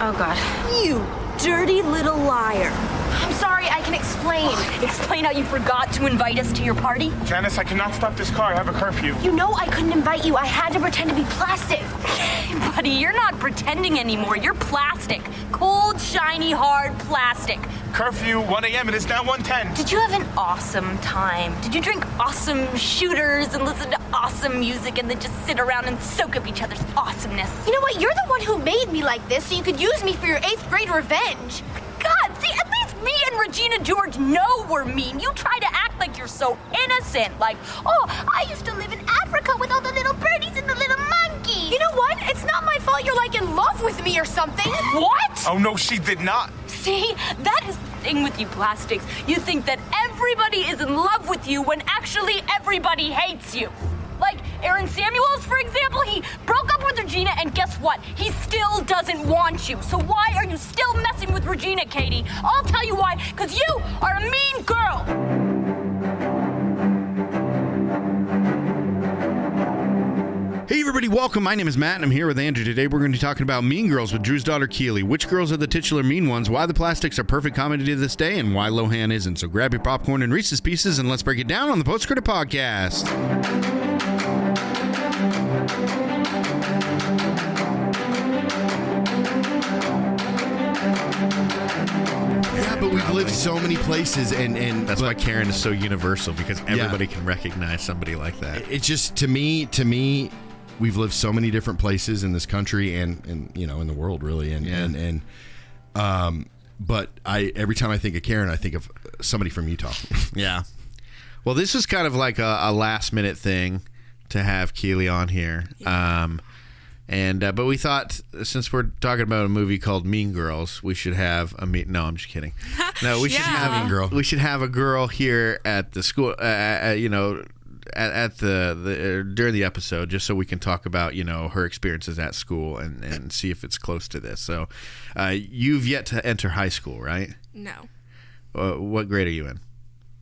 Oh, God. You dirty little liar. I'm sorry, I can explain. Explain how you forgot to invite us to your party? Janice, I cannot stop this car. I have a curfew. You know I couldn't invite you. I had to pretend to be plastic. Buddy, you're not pretending anymore. You're plastic. Cold, shiny, hard plastic. Curfew, 1 a.m. It is now 1:10. Did you have an awesome time? Did you drink awesome shooters and listen to awesome music and then just sit around and soak up each other's awesomeness? You know what? You're the one who made me like this so you could use me for your 8th grade revenge. God, see, at least me and Regina George know we're mean. You try to act like you're so innocent. Like, oh, I used to live in Africa with all the little birdies and the little monkeys. You know what? It's not my fault you're like in love with me or something. What? Oh, no, she did not. See, that is the thing with you plastics. You think that everybody is in love with you when actually everybody hates you. Like Aaron Samuels, for example, he broke up with Regina, and guess what? He still doesn't want you. So why are you still messing with Regina, Katie? I'll tell you why, because you are a mean girl. Hey everybody, welcome. My name is Matt and I'm here with Andrew. Today we're going to be talking about Mean Girls with Drew's daughter Keeley. Which girls are the titular mean ones, why the plastics are perfect comedy to this day, and why Lohan isn't. So grab your popcorn and Reese's Pieces and let's break it down on the Post Credit Podcast. Yeah, but we've lived so many places, and That's why Karen is so universal, because everybody can recognize somebody like that. it's just to me, we've lived so many different places in this country and you know in the world really, but every time I think of Karen, I think of somebody from Utah. Yeah. Well, this was kind of like a last minute thing to have Keeley on here. But we thought, since we're talking about a movie called Mean Girls, we should have no, I'm just kidding. No, we should have Mean Girl. We should have a girl here at the school, during the episode, just so we can talk about, her experiences at school and see if it's close to this. So, you've yet to enter high school, right? No. What grade are you in?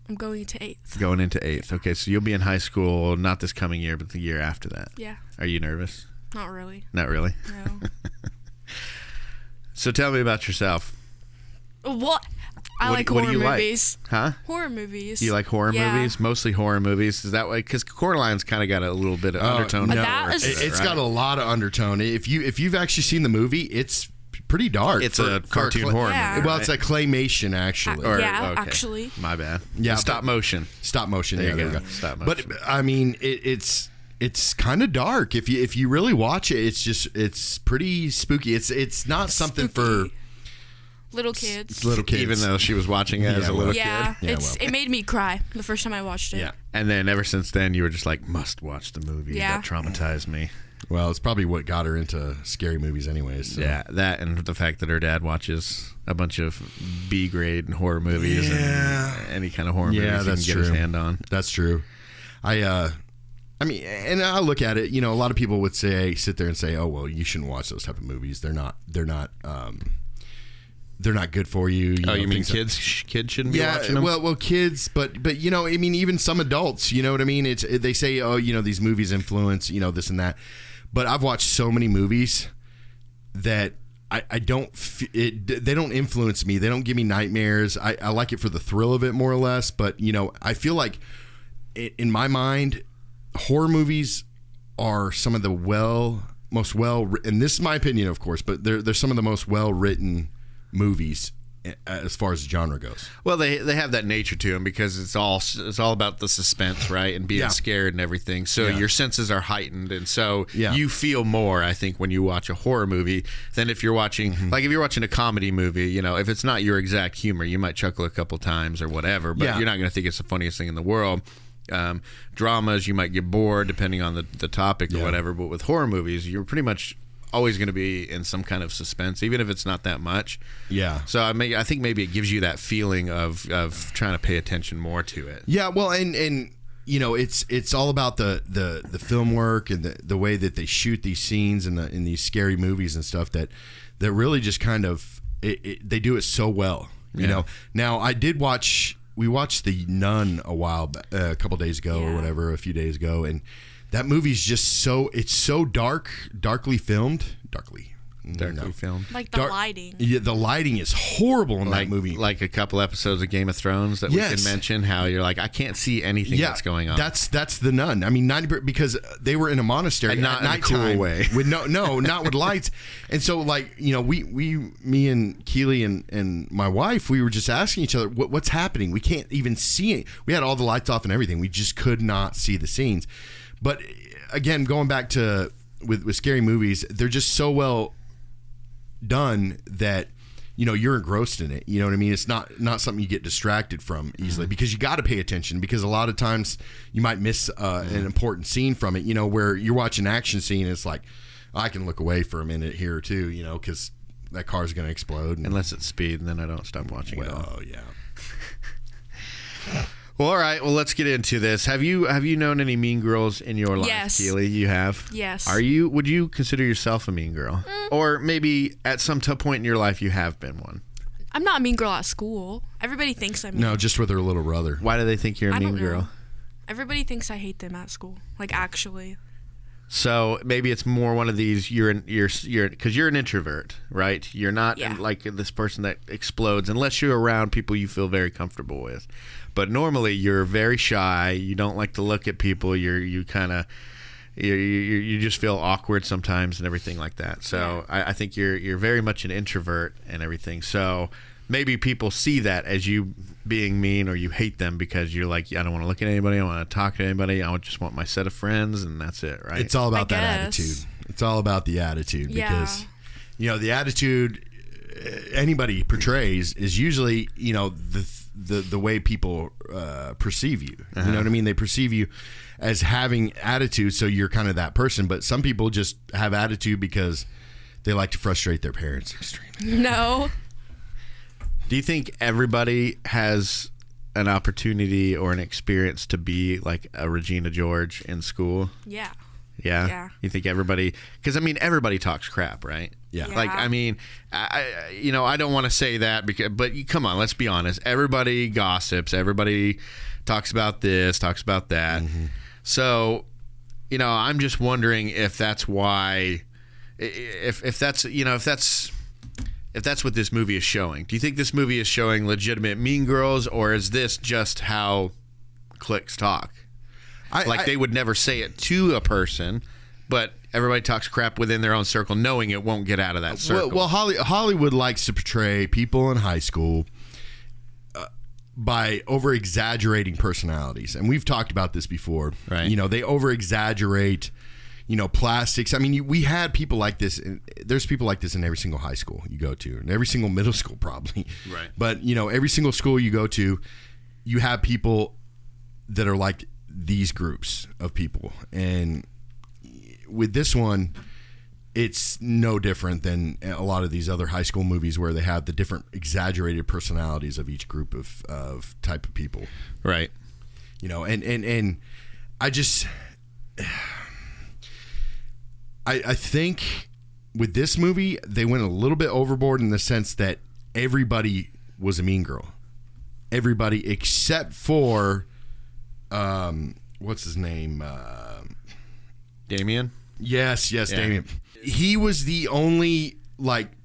I'm going to 8th. Going into 8th. Okay, so you'll be in high school not this coming year, but the year after that. Yeah. Are you nervous? Not really. Not really? No. So tell me about yourself. What? I like horror movies. Like? Huh? Horror movies. You like horror Yeah. movies? Mostly horror movies? Is that why? Because Coraline's kind of got a little bit of undertone. No, That is- it's got a lot of undertone. If you've actually seen the movie, it's pretty dark. It's a cartoon horror Yeah. movie. Well, right? it's a claymation actually. Yeah, okay. actually. My bad. Yeah, Stop motion. Stop motion. There Yeah, you there go. we go. Stop But motion. I mean, it's kind of dark. If you really watch it, it's pretty spooky. It's not something for Little kids. little kids. Even though she was watching it as a little Yeah, kid. it made me cry the first time I watched it. Yeah. And then ever since then, you were just like, must watch the movie. Yeah. That traumatized me. Well, it's probably what got her into scary movies anyways. So. Yeah, that and the fact that her dad watches a bunch of B-grade and horror movies and any kind of horror movies he that's can get true. his hand on. That's true. I mean, and I look at it. A lot of people would sit there and say, "Oh, well, you shouldn't watch those type of movies. They're not good for you." You mean things like- kids shouldn't be watching them? Well, kids, but I mean, even some adults. You know what I mean? They say, "Oh, these movies influence this and that." But I've watched so many movies that I don't. They don't influence me. They don't give me nightmares. I like it for the thrill of it, more or less. But I feel like in my mind, horror movies are some of the most well, and this is my opinion, of course, but they're some of the most well written movies as far as the genre goes. Well, they have that nature to them because it's all about the suspense, right, and being scared and everything. So your senses are heightened, and so you feel more, I think, when you watch a horror movie than if you're watching like if you're watching a comedy movie. If it's not your exact humor, you might chuckle a couple times or whatever, but you're not going to think it's the funniest thing in the world. Dramas, you might get bored depending on the topic or whatever, but with horror movies, you're pretty much always going to be in some kind of suspense, even if it's not that much. Yeah. So I think maybe it gives you that feeling of trying to pay attention more to it. Yeah. Well, and it's all about the film work and the way that they shoot these scenes in these scary movies and stuff that really just kind of they do it so well. You know. Now we watched The Nun a couple days ago or whatever, a few days ago, and that movie's just it's so darkly filmed. Darkly filmed. Like the lighting. Yeah, the lighting is horrible in that movie. Like a couple episodes of Game of Thrones that we can mention, how you're like, I can't see anything that's going on. That's the Nun. I mean, 90% because they were in a monastery and not at nighttime, in a cool way. with not with lights. And so, like, me and Keeley and my wife, we were just asking each other, what's happening? We can't even see it. We had all the lights off and everything. We just could not see the scenes. But again, going back to with scary movies, they're just so well done that you're engrossed in it. You know what I mean? It's not something you get distracted from easily, because you got to pay attention, because a lot of times you might miss an important scene from it, where you're watching an action scene and it's like, I can look away for a minute here or two, because that car's going to explode. Unless it's speed, and then I don't stop watching it all. Oh, yeah. Well, all right. Well, let's get into this. Have you known any mean girls in your life, Yes. Keeley? You have? Yes. Would you consider yourself a mean girl? Or maybe at some point in your life you have been one? I'm not a mean girl at school. Everybody thinks I'm mean. No, just with her little brother. Why do they think you're a mean girl? Know. Everybody thinks I hate them at school. Like, actually. So maybe it's more one of these, you're because you're an introvert, right? You're not like this person that explodes unless you're around people you feel very comfortable with. But normally you're very shy. You don't like to look at people. You just feel awkward sometimes and everything like that. So I think you're very much an introvert and everything. So maybe people see that as you being mean, or you hate them because you're like, I don't want to look at anybody. I don't want to talk to anybody. I just want my set of friends, and that's it, right? It's all about that attitude. It's all about the attitude, because the attitude anybody portrays is usually the way people perceive you. You know what I mean? They perceive you as having attitude, so you're kind of that person. But some people just have attitude because they like to frustrate their parents extremely. No. Do you think everybody has an opportunity or an experience to be like a Regina George in school? Yeah. Yeah? You think everybody... Because, I mean, everybody talks crap, right? Yeah. Like, I mean, I don't want to say that, but come on, let's be honest. Everybody gossips. Everybody talks about this, talks about that. Mm-hmm. So, I'm just wondering if that's why... If that's what this movie is showing. Do you think this movie is showing legitimate mean girls, or is this just how cliques talk? They would never say it to a person, but everybody talks crap within their own circle, knowing it won't get out of that circle. Well, Hollywood likes to portray people in high school by over-exaggerating personalities. And we've talked about this before. Right. They over-exaggerate... plastics. I mean, we had people like this. There's people like this in every single high school you go to, and every single middle school probably. Right. But every single school you go to, you have people that are like these groups of people. And with this one, it's no different than a lot of these other high school movies where they have the different exaggerated personalities of each group of type of people. Right. And I just. I think with this movie, they went a little bit overboard in the sense that everybody was a mean girl. Everybody except for, what's his name? Damien? Yes, Damien. He was the only,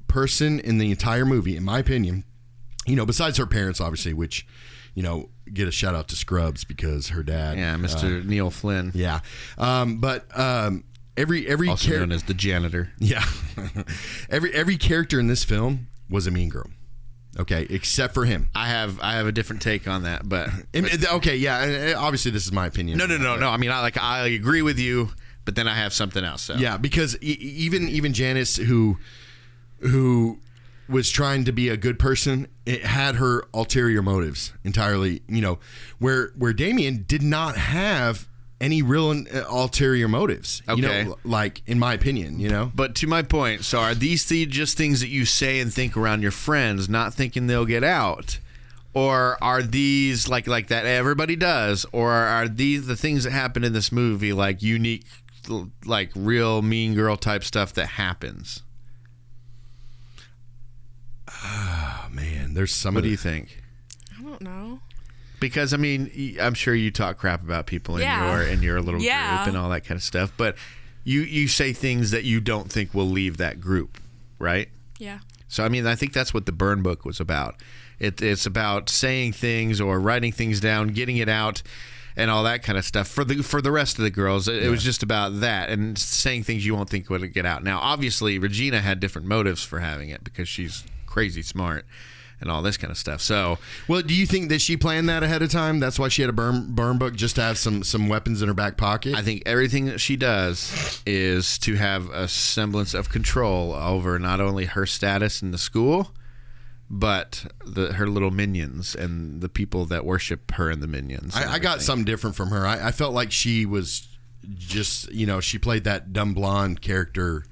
person in the entire movie, in my opinion, besides her parents, obviously, which, get a shout out to Scrubs because her dad. Yeah, Mr. Neil Flynn. Yeah. Every also known as the janitor. Yeah. every character in this film was a mean girl. Okay, except for him. I have a different take on that, but okay, yeah. Obviously, this is my opinion. No. I mean, I agree with you, but then I have something else. So. Yeah, because even Janice, who was trying to be a good person, it had her ulterior motives entirely. Where Damien did not have any real ulterior motives, okay. In my opinion, But to my point, so are these just things that you say and think around your friends, not thinking they'll get out? Or are these like that everybody does? Or are these the things that happen in this movie, like unique, like real mean girl type stuff that happens? Oh, man, there's some What do you think? I don't know. Because, I mean, I'm sure you talk crap about people in your little group and all that kind of stuff, but you say things that you don't think will leave that group. right? Yeah. So, I mean, I think that's what the burn book was about. It's about saying things or writing things down, getting it out, and all that kind of stuff. For the rest of the girls, it was just about that and saying things you won't think would get out. Now, obviously, Regina had different motives for having it because she's crazy smart and all this kind of stuff. So, well, do you think that she planned that ahead of time? That's why she had a burn book, just to have some weapons in her back pocket? I think everything that she does is to have a semblance of control over not only her status in the school, but her little minions and the people that worship her and the minions. I got something different from her. I felt like she was just, she played that dumb blonde character.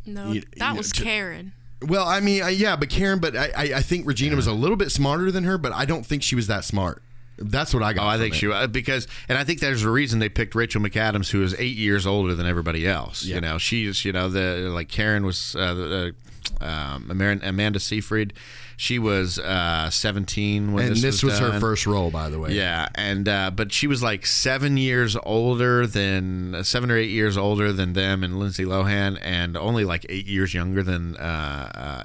No, that was Karen. Well, I mean, but Karen, but I think Regina was a little bit smarter than her, but I don't think she was that smart. That's what I got. Oh, I think she was, and I think there's a reason they picked Rachel McAdams, who is 8 years older than everybody else. Yeah. She's, Karen was Amanda Seyfried. She was 17 when this was done. her first role, by the way. Yeah, and but she was like 7 or 8 years older than them and Lindsay Lohan, and only like 8 years younger than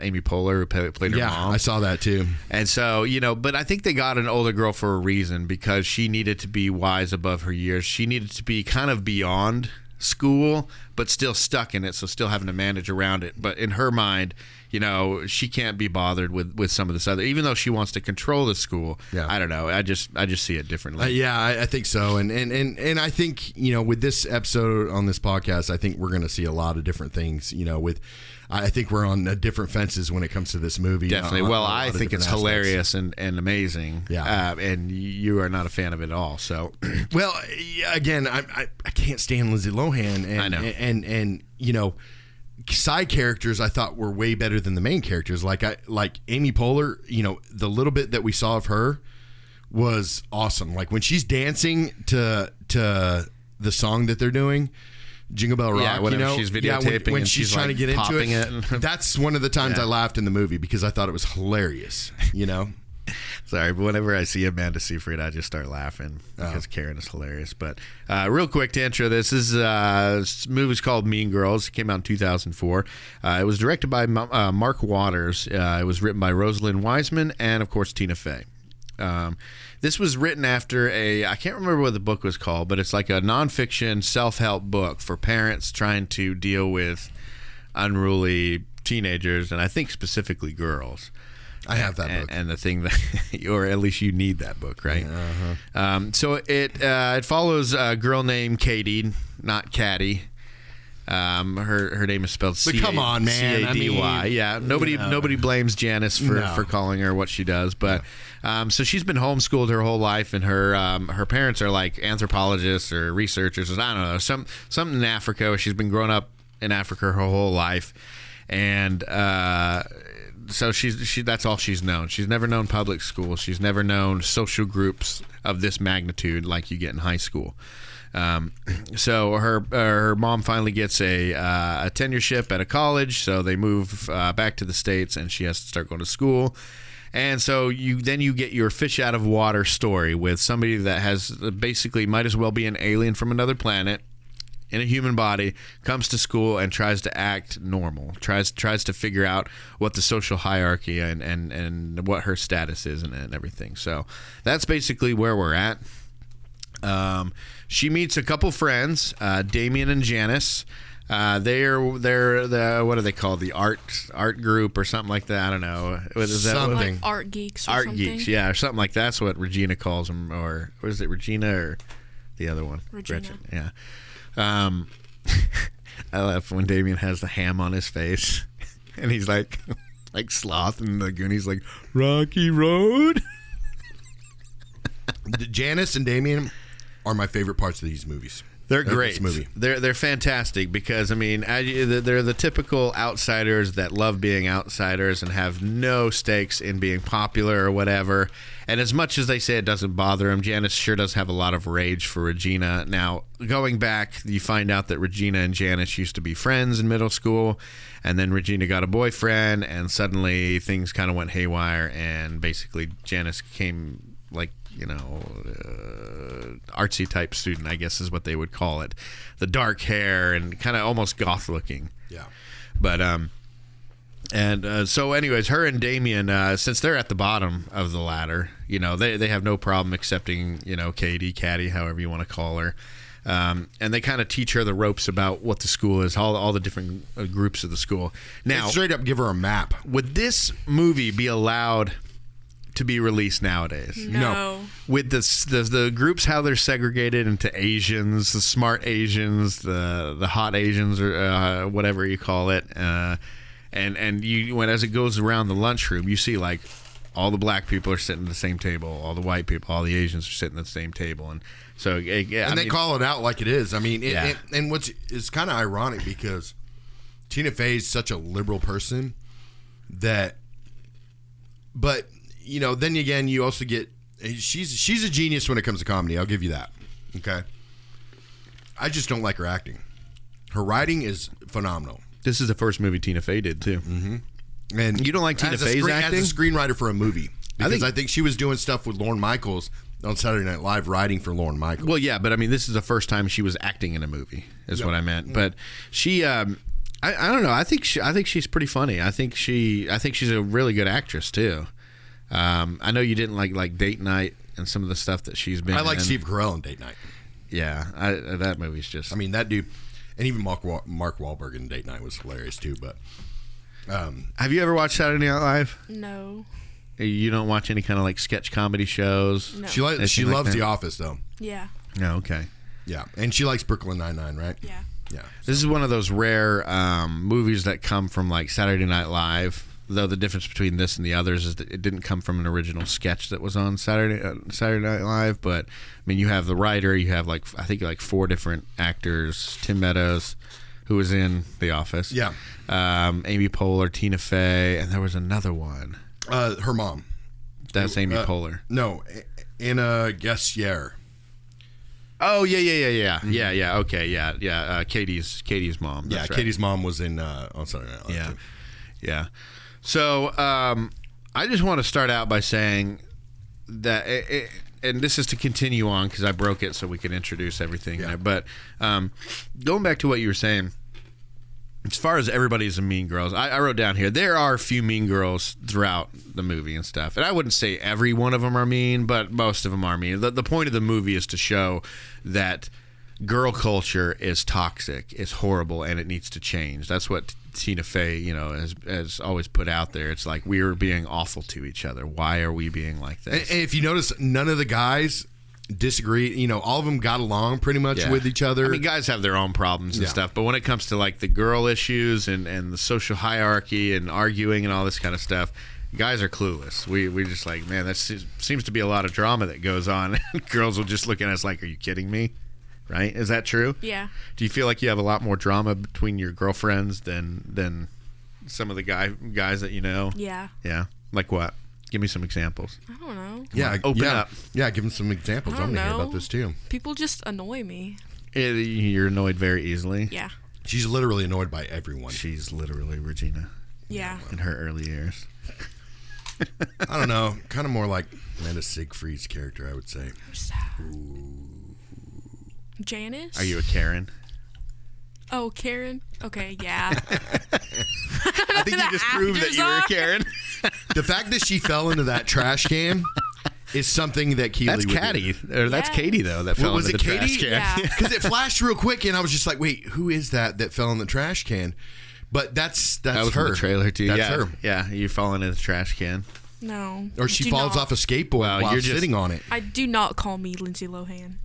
Amy Poehler, who played her mom. Yeah, I saw that too. And so, but I think they got an older girl for a reason, because she needed to be wise above her years. She needed to be kind of beyond school, but still stuck in it, so still having to manage around it. But in her mind, she can't be bothered with some of this other, even though she wants to control the school. Yeah. I don't know. I just see it differently. I think so. And I think, with this episode on this podcast, I think we're going to see a lot of different things, I think we're on different fences when it comes to this movie. Definitely. Well, I think it's hilarious and amazing. Yeah. And you are not a fan of it at all. So, well, again, I can't stand Lindsay Lohan. And, I know. And side characters I thought were way better than the main characters. Like Amy Poehler, the little bit that we saw of her was awesome. Like when she's dancing to the song that they're doing, Jingle Bell Rock, whenever she's videotaping when and she's trying to get into it. That's one of the times I laughed in the movie because I thought it was hilarious. Sorry, but whenever I see Amanda Seyfried, I just start laughing because Karen is hilarious. But real quick to intro this movie's called Mean Girls. It came out in 2004. It was directed by Mark Waters. It was written by Rosalind Wiseman and, of course, Tina Fey. This was written after I can't remember what the book was called, but it's like a nonfiction self-help book for parents trying to deal with unruly teenagers, and I think specifically girls. I have that book. And the thing that, or at least you need that book, right? So it follows a girl named Katie, not Caddy. Her name is spelled C-A-D-Y. But come on, man. Nobody blames Janice for calling her what she does, but so she's been homeschooled her whole life, and her parents are like anthropologists or researchers. I don't know, something in Africa. Where she's been growing up in Africa her whole life, and so that's all she's known. She's never known public school. She's never known social groups of this magnitude like you get in high school. So her mom finally gets a tenureship at a college, so they move back to the States, and she has to start going to school. And so you get your fish out of water story with somebody that has basically might as well be an alien from another planet in a human body, comes to school and tries to act normal, tries to figure out what the social hierarchy and what her status is and everything. So that's basically where we're at. She meets a couple friends, Damien and Janice. They're the what are they called? The art group or something like that. I don't know. What is that? Something. Like art geeks. Or art something. geeks, yeah, or something like that. That's what Regina calls them, or is it Regina or the other one? Regina. Gretchen. Yeah. I laugh when Damien has the ham on his face, and he's like Sloth in the Goonies, like Rocky Road. Janice and Damien are my favorite parts of these movies. They're great. This movie. They're fantastic because, I mean, they're the typical outsiders that love being outsiders and have no stakes in being popular or whatever. And as much as they say it doesn't bother them, Janice sure does have a lot of rage for Regina. Now, going back, you find out that Regina and Janice used to be friends in middle school, and then Regina got a boyfriend, and suddenly things kind of went haywire, and basically Janice became like, artsy type student, I guess is what they would call it. The dark hair and kind of almost goth looking. Yeah. But And so, anyways, her and Damien, since they're at the bottom of the ladder, they have no problem accepting, Katie, Caddy, however you want to call her. And they kind of teach her the ropes about what the school is, all the different groups of the school. Now, they straight up give her a map. Would this movie be allowed to be released nowadays? No. With the groups, how they're segregated into Asians, the smart Asians, the hot Asians, or whatever you call it, and as it goes around the lunchroom, you see like all the black people are sitting at the same table, all the white people, all the Asians are sitting at the same table, and so they call it out like it is. I mean, and what's is kind of ironic because Tina Fey is such a liberal person that, but then again, you also get she's a genius when it comes to comedy. I'll give you that. Okay, I just don't like her acting. Her writing is phenomenal. This is the first movie Tina Fey did too. Mm-hmm. And you don't like Tina Fey's acting? As a screenwriter for a movie, because I think she was doing stuff with Lorne Michaels on Saturday Night Live, writing for Lorne Michaels. Well, yeah, but I mean, this is the first time she was acting in a movie, is what I meant. But she, I don't know. I think she's pretty funny. I think she's a really good actress too. I know you didn't like Date Night and some of the stuff that she's been. I like in. Steve Carell in Date Night. Yeah, that movie's just. I mean, that dude, and even Mark Wahlberg in Date Night was hilarious too. But have you ever watched Saturday Night Live? No. You don't watch any kind of like sketch comedy shows? No. She loves The Office though. Yeah. No, okay. Yeah, and she likes Brooklyn Nine-Nine, right? Yeah. Yeah. This is one of those rare movies that come from like Saturday Night Live. Though the difference between this and the others is that it didn't come from an original sketch that was on Saturday Night Live. But I mean, you have the writer, you have like 4 different actors: Tim Meadows, who was in The Office, yeah, Amy Poehler, Tina Fey, and there was another one. Her mom. That's Amy Poehler. No, Anna Gassier. Oh yeah. Okay, yeah. Katie's mom. That's right. Katie's mom was in on Saturday Night Live. Yeah. So I just want to start out by saying that, and this is to continue on because I broke it so we can introduce everything. Yeah. But going back to what you were saying, as far as everybody's a mean girls, I wrote down here, there are a few mean girls throughout the movie and stuff. And I wouldn't say every one of them are mean, but most of them are mean. The point of the movie is to show that girl culture is toxic, is horrible, and it needs to change. That's what Tina Fey, has always put out there. It's like, we are being awful to each other. Why are we being like this? And if you notice, none of the guys disagree. All of them got along pretty much with each other. I mean, guys have their own problems and stuff, but when it comes to like the girl issues and the social hierarchy and arguing and all this kind of stuff, guys are clueless. We just like, man, that seems to be a lot of drama that goes on. Girls will just look at us like, are you kidding me? Right? Is that true? Yeah. Do you feel like you have a lot more drama between your girlfriends than some of the guys that you know? Yeah. Yeah. Like what? Give me some examples. I don't know. Yeah. Open up. Yeah, give them some examples. I don't I'm going to hear know. about this too. People just annoy me. You're annoyed very easily. Yeah. She's literally annoyed by everyone. She's literally Regina. Yeah. In her early years. I don't know. Kind of more like Amanda Siegfried's character, I would say. Who's that? Janice? Are you a Karen? Oh, Karen? Okay, yeah. I think you just proved that you were a Karen. The fact that she fell into that trash can is something that Keeley would Caddy. do. Or that's Katie, though, that fell Was into it the trash Katie? can. Yeah. Because it flashed real quick, and I was just like, wait, who is that fell in the trash can? But that's That was her. in the trailer, too. That's yeah. her. Yeah, you fall into the trash can. No. Or she falls off a skateboard while sitting on it. I do not call me Lindsay Lohan.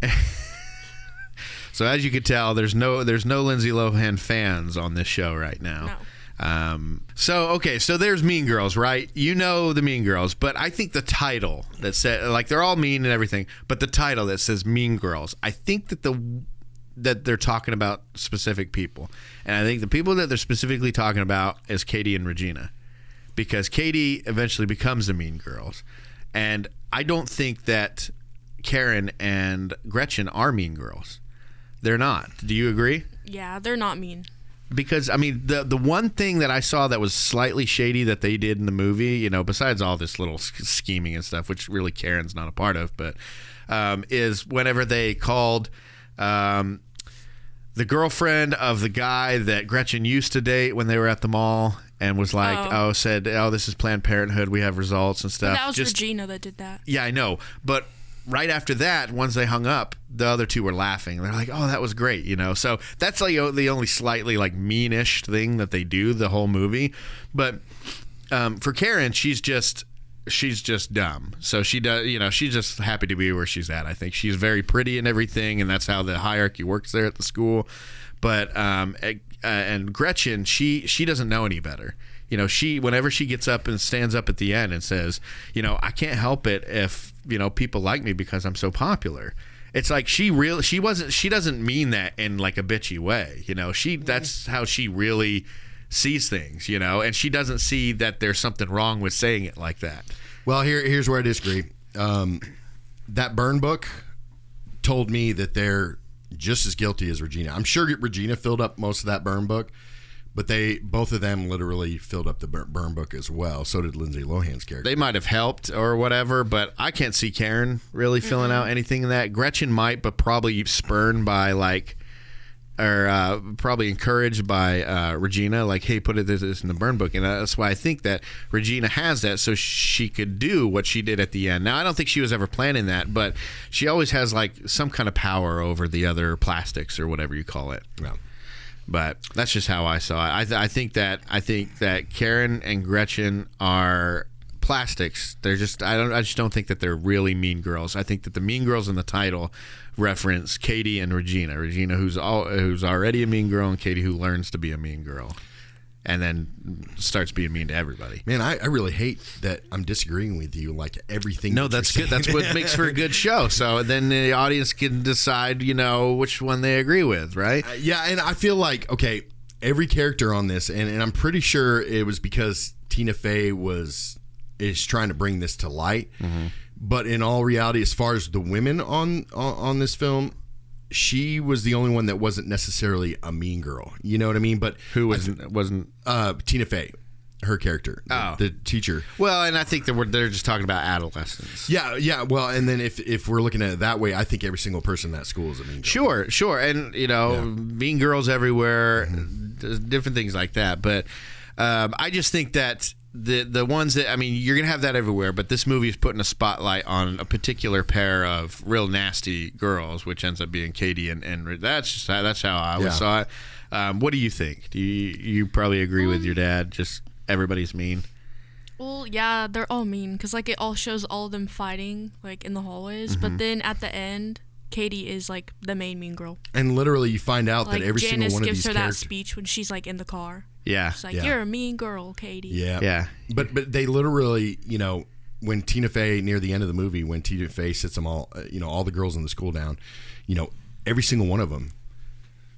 So as you could tell, there's no Lindsay Lohan fans on this show right now. No. So there's Mean Girls, right? You know the Mean Girls, but I think the title that said, like, they're all mean and everything, but the title that says Mean Girls, I think that they're talking about specific people, and I think the people that they're specifically talking about is Katie and Regina, because Katie eventually becomes the Mean Girls, and I don't think that Karen and Gretchen are Mean Girls. They're not. Do you agree? Yeah, they're not mean. Because, I mean, the one thing that I saw that was slightly shady that they did in the movie, besides all this little scheming and stuff, which really Karen's not a part of, but is whenever they called the girlfriend of the guy that Gretchen used to date when they were at the mall, and was like, said, this is Planned Parenthood. We have results and stuff. But that was Regina that did that. Yeah, I know. But right after that, once they hung up, the other two were laughing. They're like, that was great, So that's like the only slightly like meanish thing that they do the whole movie. But for Karen, she's just dumb. So she does, she's just happy to be where she's at. I think she's very pretty and everything, and that's how the hierarchy works there at the school. But and Gretchen, she doesn't know any better. Whenever she gets up and stands up at the end and says, I can't help it if people like me because I'm so popular. It's like she doesn't mean that in like a bitchy way. That's how she really sees things. And she doesn't see that there's something wrong with saying it like that. Well, here's where I disagree. That burn book told me that they're just as guilty as Regina. I'm sure Regina filled up most of that burn book, but both of them literally filled up the burn book as well. So did Lindsay Lohan's character. They might have helped or whatever, but I can't see Karen really filling out anything in that. Gretchen might, but probably spurned by probably encouraged by Regina, like, hey, put this in the burn book. And that's why I think that Regina has that, so she could do what she did at the end. Now, I don't think she was ever planning that, but she always has like some kind of power over the other plastics or whatever you call it. Yeah. But that's just how I saw it. I think that Karen and Gretchen are plastics. They're just I just don't think that they're really mean girls. I think that the mean girls in the title reference Katie and Regina. Regina who's already a mean girl, and Katie who learns to be a mean girl and then starts being mean to everybody. Man, I really hate that I'm disagreeing with you like everything. No, that's good. That's what makes for a good show. So then the audience can decide, which one they agree with, right? Yeah, and I feel like, okay, every character on this, and I'm pretty sure it was because Tina Fey is trying to bring this to light. Mm-hmm. But in all reality, as far as the women on this film, she was the only one that wasn't necessarily a mean girl. You know what I mean? But who wasn't Tina Fey, her character, the teacher. Well, and I think that they're just talking about adolescents. Yeah. Well, and then if we're looking at it that way, I think every single person in that school is a mean girl. Sure, and mean girls everywhere, different things like that. But I just think that the ones that, you're gonna have that everywhere, but this movie is putting a spotlight on a particular pair of real nasty girls, which ends up being Katie and that's how I always saw it. What do you think? Do you probably agree with your dad? Just everybody's mean. Well, yeah, they're all mean because like it all shows all of them fighting like in the hallways, but then at the end, Katie is like the main mean girl. And literally, you find out that every Janice single one of these gives her characters, that speech when she's like in the car. Yeah, she's like, "You're a mean girl, Katie." Yeah. But they literally, when Tina Fey near the end of the movie, when Tina Fey sits them all, all the girls in the school down, every single one of them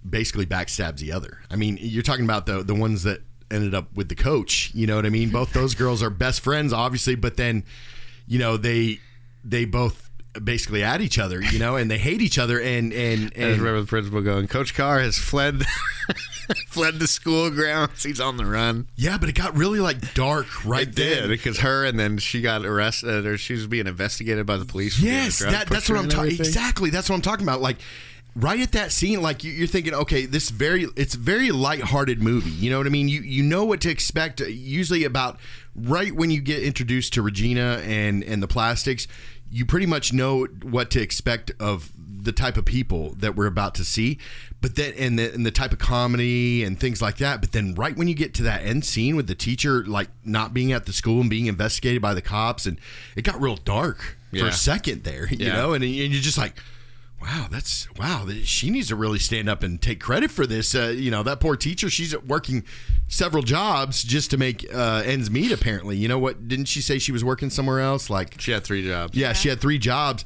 basically backstabs the other. You're talking about the ones that ended up with the coach. You know what I mean? Both those girls are best friends, obviously, but then, they both basically at each other, and they hate each other. And I remember the principal going, "Coach Carr has fled the school grounds. He's on the run." Yeah, but it got really like dark right then. Because and then she got arrested, or she was being investigated by the police. Yes, that's what I'm talking. Exactly, that's what I'm talking about. Like right at that scene, like you're thinking, okay, it's a very lighthearted movie. You know what I mean? You know what to expect. Usually about right when you get introduced to Regina and the plastics, you pretty much know what to expect of the type of people that we're about to see, but then and the type of comedy and things like that. But then right when you get to that end scene with the teacher like not being at the school and being investigated by the cops, and it got real dark for a second there, you know, and you're just like, wow, she needs to really stand up and take credit for this. That poor teacher, she's working several jobs just to make ends meet, apparently. You know what? Didn't she say she was working somewhere else? Like she had 3 jobs. Yeah, she had 3 jobs,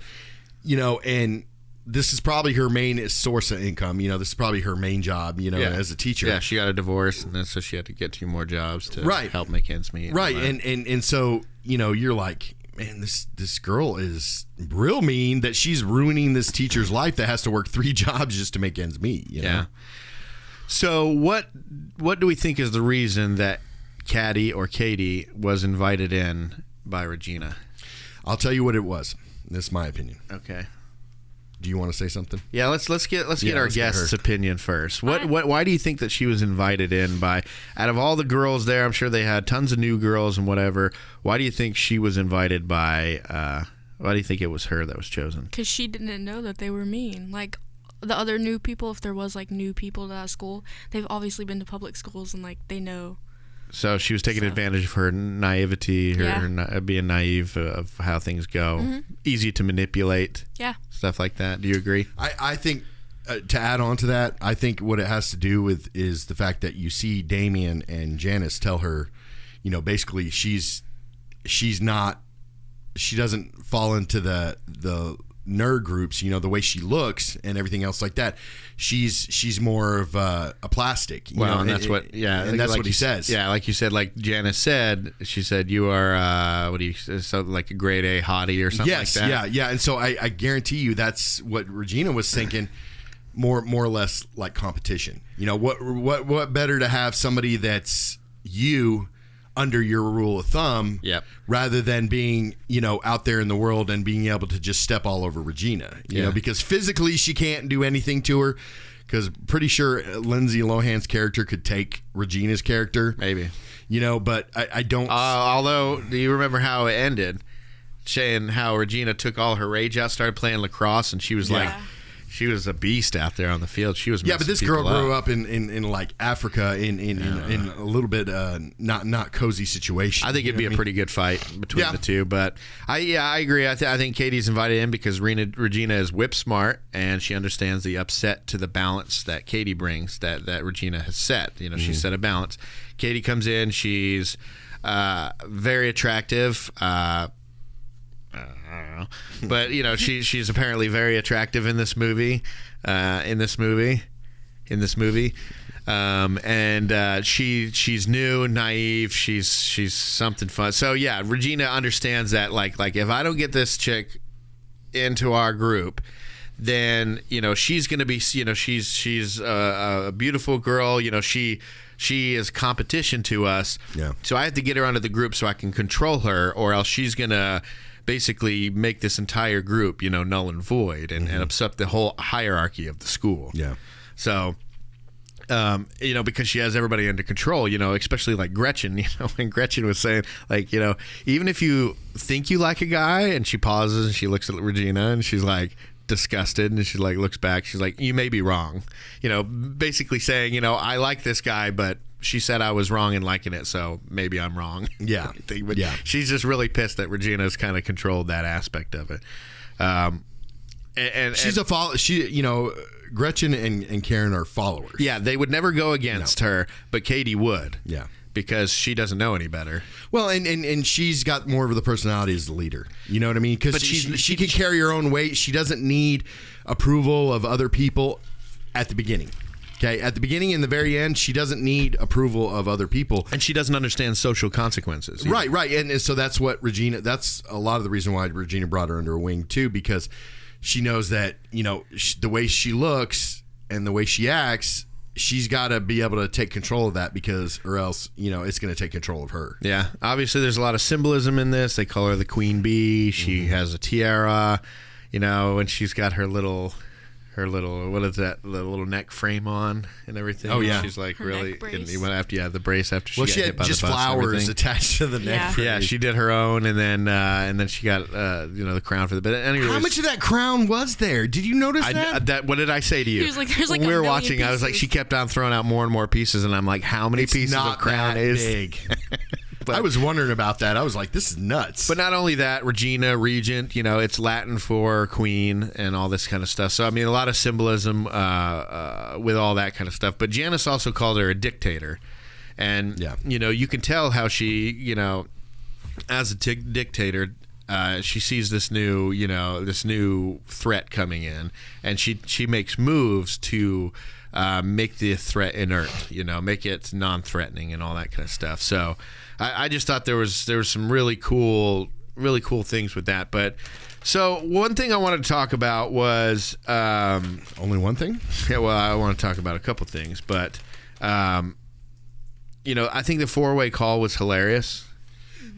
and this is probably her main source of income. This is probably her main job, as a teacher. Yeah, she got a divorce, and then so she had to get 2 more jobs to help make ends meet. Right, and so, you're like, man, this girl is real mean that she's ruining this teacher's life that has to work 3 jobs just to make ends meet. You know? So what do we think is the reason that Katie was invited in by Regina? I'll tell you what it was. This is my opinion. Okay. do you want to say something? Yeah, let's get our guest's opinion first. Why do you think that she was invited in by, out of all the girls there, I'm sure they had tons of new girls and whatever. Why do you think she was invited by, why do you think it was her that was chosen? Because she didn't know that they were mean. Like, the other new people, if there was, like, new people to that school, they've obviously been to public schools and, like, they know. So she was taking advantage of her naivety, her being naive of how things go. Mm-hmm. Easy to manipulate. Yeah. Stuff like that. Do you agree? I think, to add on to that, I think what it has to do with is the fact that you see Damien and Janice tell her, you know, basically she doesn't fall into the nerd groups, you know, the way she looks and everything else like that. She's more of a plastic. You know? And that's what, and that's what he says. Yeah, like you said, like Janice said, she said you are like a grade A hottie or something like that. Yeah. And so I guarantee you that's what Regina was thinking. More or less like competition. You know, what better to have somebody that's you under your rule of thumb, rather than being, you know, out there in the world and being able to just step all over Regina, you know, because physically she can't do anything to her, because pretty sure Lindsay Lohan's character could take Regina's character. Maybe. You know, but I don't... although, do you remember how it ended? Saying how Regina took all her rage out, started playing lacrosse, and she was like... She was a beast out there on the field. She was but this girl grew up in like Africa in a little bit not cozy situation. I think it'd be a pretty good fight between the two. But I agree. I think Katie's invited in because Regina is whip smart and she understands the upset to the balance that Katie brings that Regina has set. You know, she set a balance. Katie comes in. She's very attractive. I don't know. But you know, she's apparently very attractive in this movie. And she's new, naive. She's something fun. So yeah, Regina understands that. Like if I don't get this chick into our group, then you know she's gonna be. You know she's a beautiful girl. You know she is competition to us. Yeah. So I have to get her onto the group so I can control her, or else she's gonna basically make this entire group, you know, null and void and upset the whole hierarchy of the school. Yeah. So, you know, because she has everybody under control, you know, especially like Gretchen, you know, when Gretchen was saying, like, you know, even if you think you like a guy, and she pauses and she looks at Regina and she's like disgusted and she like looks back, she's like, you may be wrong. You know, basically saying, you know, I like this guy, but she said I was wrong in liking it, so maybe I'm wrong. Yeah. But she's just really pissed that Regina's kind of controlled that aspect of it. And she's a follower. She, you know, Gretchen and Karen are followers. Yeah, they would never go against her, but Katie would. Yeah. Because she doesn't know any better. Well, and she's got more of the personality as the leader. You know what I mean? Because she can carry her own weight. She doesn't need approval of other people at the beginning. Okay, at the beginning and the very end, she doesn't need approval of other people. And she doesn't understand social consequences. Right. And so that's what Regina, that's a lot of the reason why Regina brought her under her wing, too, because she knows that, you know, the way she looks and the way she acts, she's got to be able to take control of that or else, you know, it's going to take control of her. Yeah. Obviously, there's a lot of symbolism in this. They call her the Queen Bee. She has a tiara, you know, and she's got her little what is that, the little neck frame on and everything. Oh yeah, she's like her really the brace after she got hit had by just the bus flowers attached to the neck. Yeah, she did her own, and then she got you know, the crown for the bit. Anyways, how much of that crown was there? Did you notice that? What did I say to you? He was like, there's like when we were watching. Pieces. I was like, she kept on throwing out more and more pieces, and I'm like, how many pieces of crown is big? But I was wondering about that. I was like, this is nuts. But not only that, Regina, Regent, you know, it's Latin for queen and all this kind of stuff. So, I mean, a lot of symbolism with all that kind of stuff. But Janice also called her a dictator. And, you know, you can tell how she, you know, as a dictator, she sees this new threat coming in. And she makes moves to make the threat inert, you know, make it non-threatening and all that kind of stuff. So I just thought there was some really cool things with that. But so one thing I wanted to talk about was only one thing. Yeah, well, I want to talk about a couple things, but you know, I think the 4-way call was hilarious.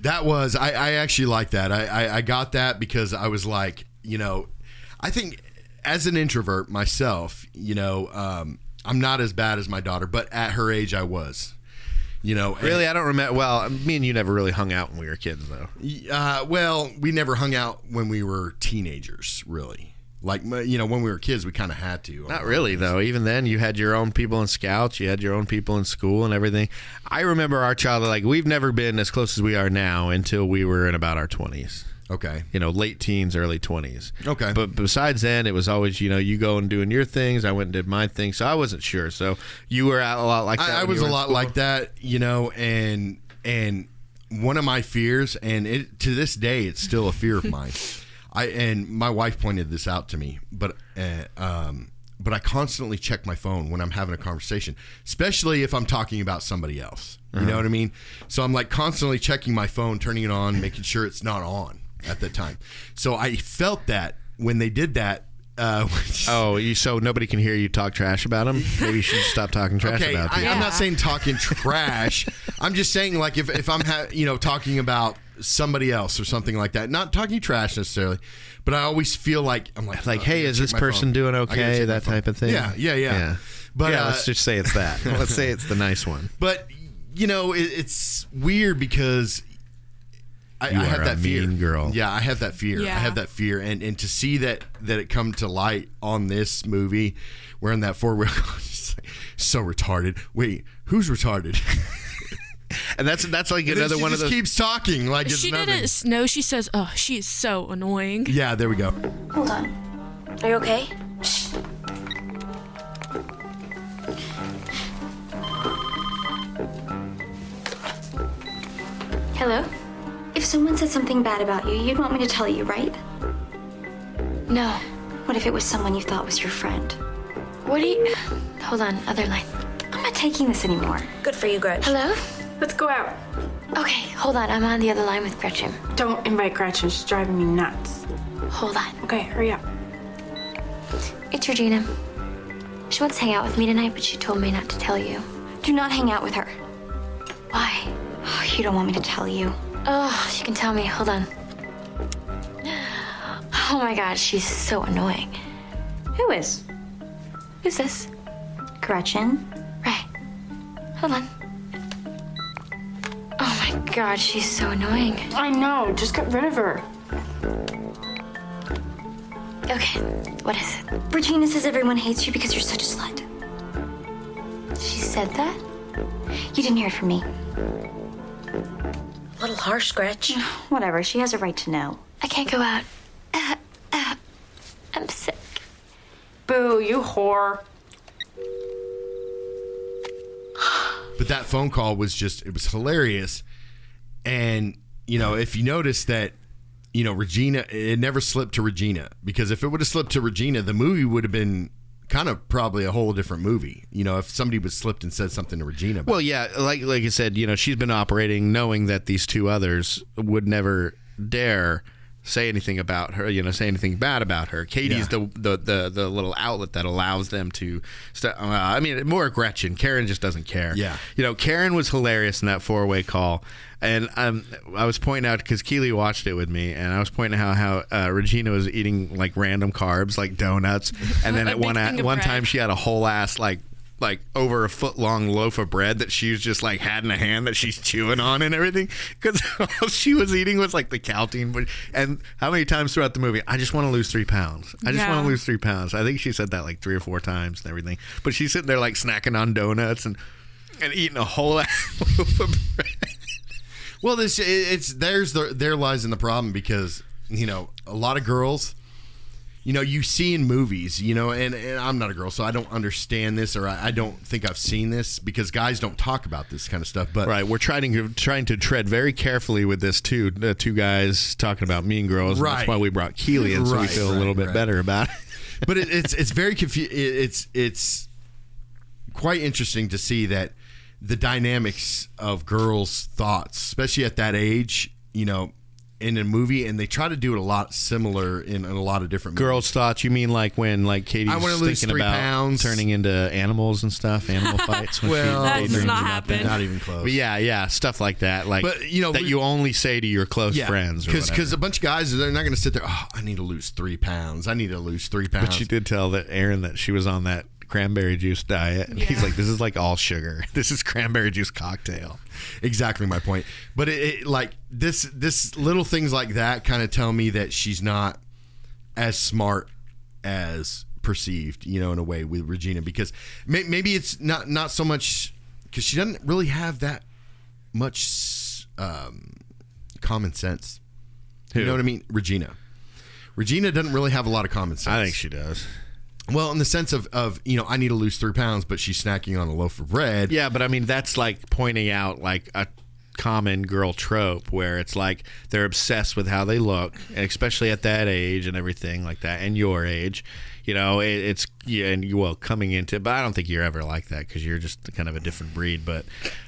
That was I actually like that. I got that because I was like, you know, I think as an introvert myself, I'm not as bad as my daughter, but at her age I was. Really, I don't remember. Well, me and you never really hung out when we were kids, though. Well, we never hung out when we were teenagers, really. Like, when we were kids, we kind of had to. Not really, though. Even then, you had your own people in Scouts. You had your own people in school and everything. I remember our childhood, like, we've never been as close as we are now until we were in about our 20s. Okay. Late teens, early 20s. Okay. But besides then, it was always, you go and doing your things. I went and did my thing. So I wasn't sure. So you were out a lot like that. I was a lot like that, and one of my fears, and to this day, it's still a fear of mine. And my wife pointed this out to me, but I constantly check my phone when I'm having a conversation, especially if I'm talking about somebody else. You know what I mean? So I'm like constantly checking my phone, turning it on, making sure it's not on at the time. So I felt that when they did that. So nobody can hear you talk trash about them? Maybe you should stop talking trash about them. I'm not saying talking trash. I'm just saying, like, if I'm talking about somebody else or something like that, not talking trash necessarily, but I always feel like I'm like, hey, is this person doing okay? That type of thing. Yeah. But let's just say it's that. Let's say it's the nice one. But it's weird because I have that fear. Mean girl. Yeah, I have that fear. Yeah. I have that fear, and to see that it come to light on this movie, wearing that four-wheel, so retarded. Wait, who's retarded? And that's like another one of those. She keeps talking like it's she nothing. didn't know. She says, "Oh, she is so annoying." Yeah, there we go. Hold on. Are you okay? Shh. Hello? If someone said something bad about you, you'd want me to tell you, right? No. What if it was someone you thought was your friend? What do you... Hold on, other line. I'm not taking this anymore. Good for you, Gretchen. Hello? Let's go out. Okay, hold on. I'm on the other line with Gretchen. Don't invite Gretchen. She's driving me nuts. Hold on. Okay, hurry up. It's Regina. She wants to hang out with me tonight, but she told me not to tell you. Do not hang out with her. Why? Oh, you don't want me to tell you. Oh, you can tell me. Hold on. Oh my God, she's so annoying. Who is? Who's this? Gretchen. Right. Hold on. Oh my God, she's so annoying. I know. Just get rid of her. Okay, what is it? Regina says everyone hates you because you're such a slut. She said that? You didn't hear it from me. A little harsh, Gretch. Whatever, she has a right to know. I can't go out. I'm sick. Boo, you whore. But that phone call was it was hilarious. And, if you notice that, Regina, it never slipped to Regina. Because if it would have slipped to Regina, the movie would have been kind of probably a whole different movie. If somebody was slipped and said something to Regina about Well, yeah, like you said, she's been operating knowing that these two others would never dare say anything about her, say anything bad about her. Katie's the little outlet that allows them to more Gretchen. Karen just doesn't care. Yeah. Karen was hilarious in that four-way call. And I was pointing out, because Keeley watched it with me, and I was pointing out how Regina was eating like random carbs, like donuts, and then at one time she had a whole ass like over a foot long loaf of bread that she was just like had in a hand that she's chewing on and everything, because all she was eating was like the caltine. And how many times throughout the movie, I just want to lose 3 pounds. I just want to lose 3 pounds. I think she said that like 3 or 4 times and everything. But she's sitting there like snacking on donuts and eating a whole ass loaf of bread. Well, there lies in the problem, because a lot of girls, you see in movies, and I'm not a girl, so I don't understand this, or I don't think I've seen this, because guys don't talk about this kind of stuff. But right, we're trying to tread very carefully with this too. The two guys talking about Mean Girls. Right. That's why we brought Keeley in, so we feel a little bit better about it. But it's very it's quite interesting to see that the dynamics of girls' thoughts, especially at that age, in a movie, and they try to do it a lot similar in a lot of different movies. Girls' thoughts, you mean like when like Katie's I wanna lose thinking 3 about pounds. turning into animals and stuff, animal fights? When Well, That she does daydreams not about happen. that. Not even close. But yeah, stuff like that. Like, But, you know, that you only say to your close friends. Because a bunch of guys, they're not going to sit there, oh, I need to lose 3 pounds. I need to lose 3 pounds. But she did tell that Aaron that she was on that cranberry juice diet, and he's Yeah. like, this is like all sugar. This is cranberry juice cocktail. Exactly my point. But it like this little things like that kind of tell me that she's not as smart as perceived, you know, in a way with Regina, because maybe it's not so much because she doesn't really have that much common sense. Who? You know what I mean? Regina doesn't really have a lot of common sense. I think she does. Well, in the sense of you know, I need to lose 3 pounds, but she's snacking on a loaf of bread. Yeah, but I mean, that's like pointing out like a common girl trope where it's like they're obsessed with how they look, and especially at that age and everything like that, and your age. You know, it's coming into, but I don't think you're ever like that because you're just kind of a different breed. But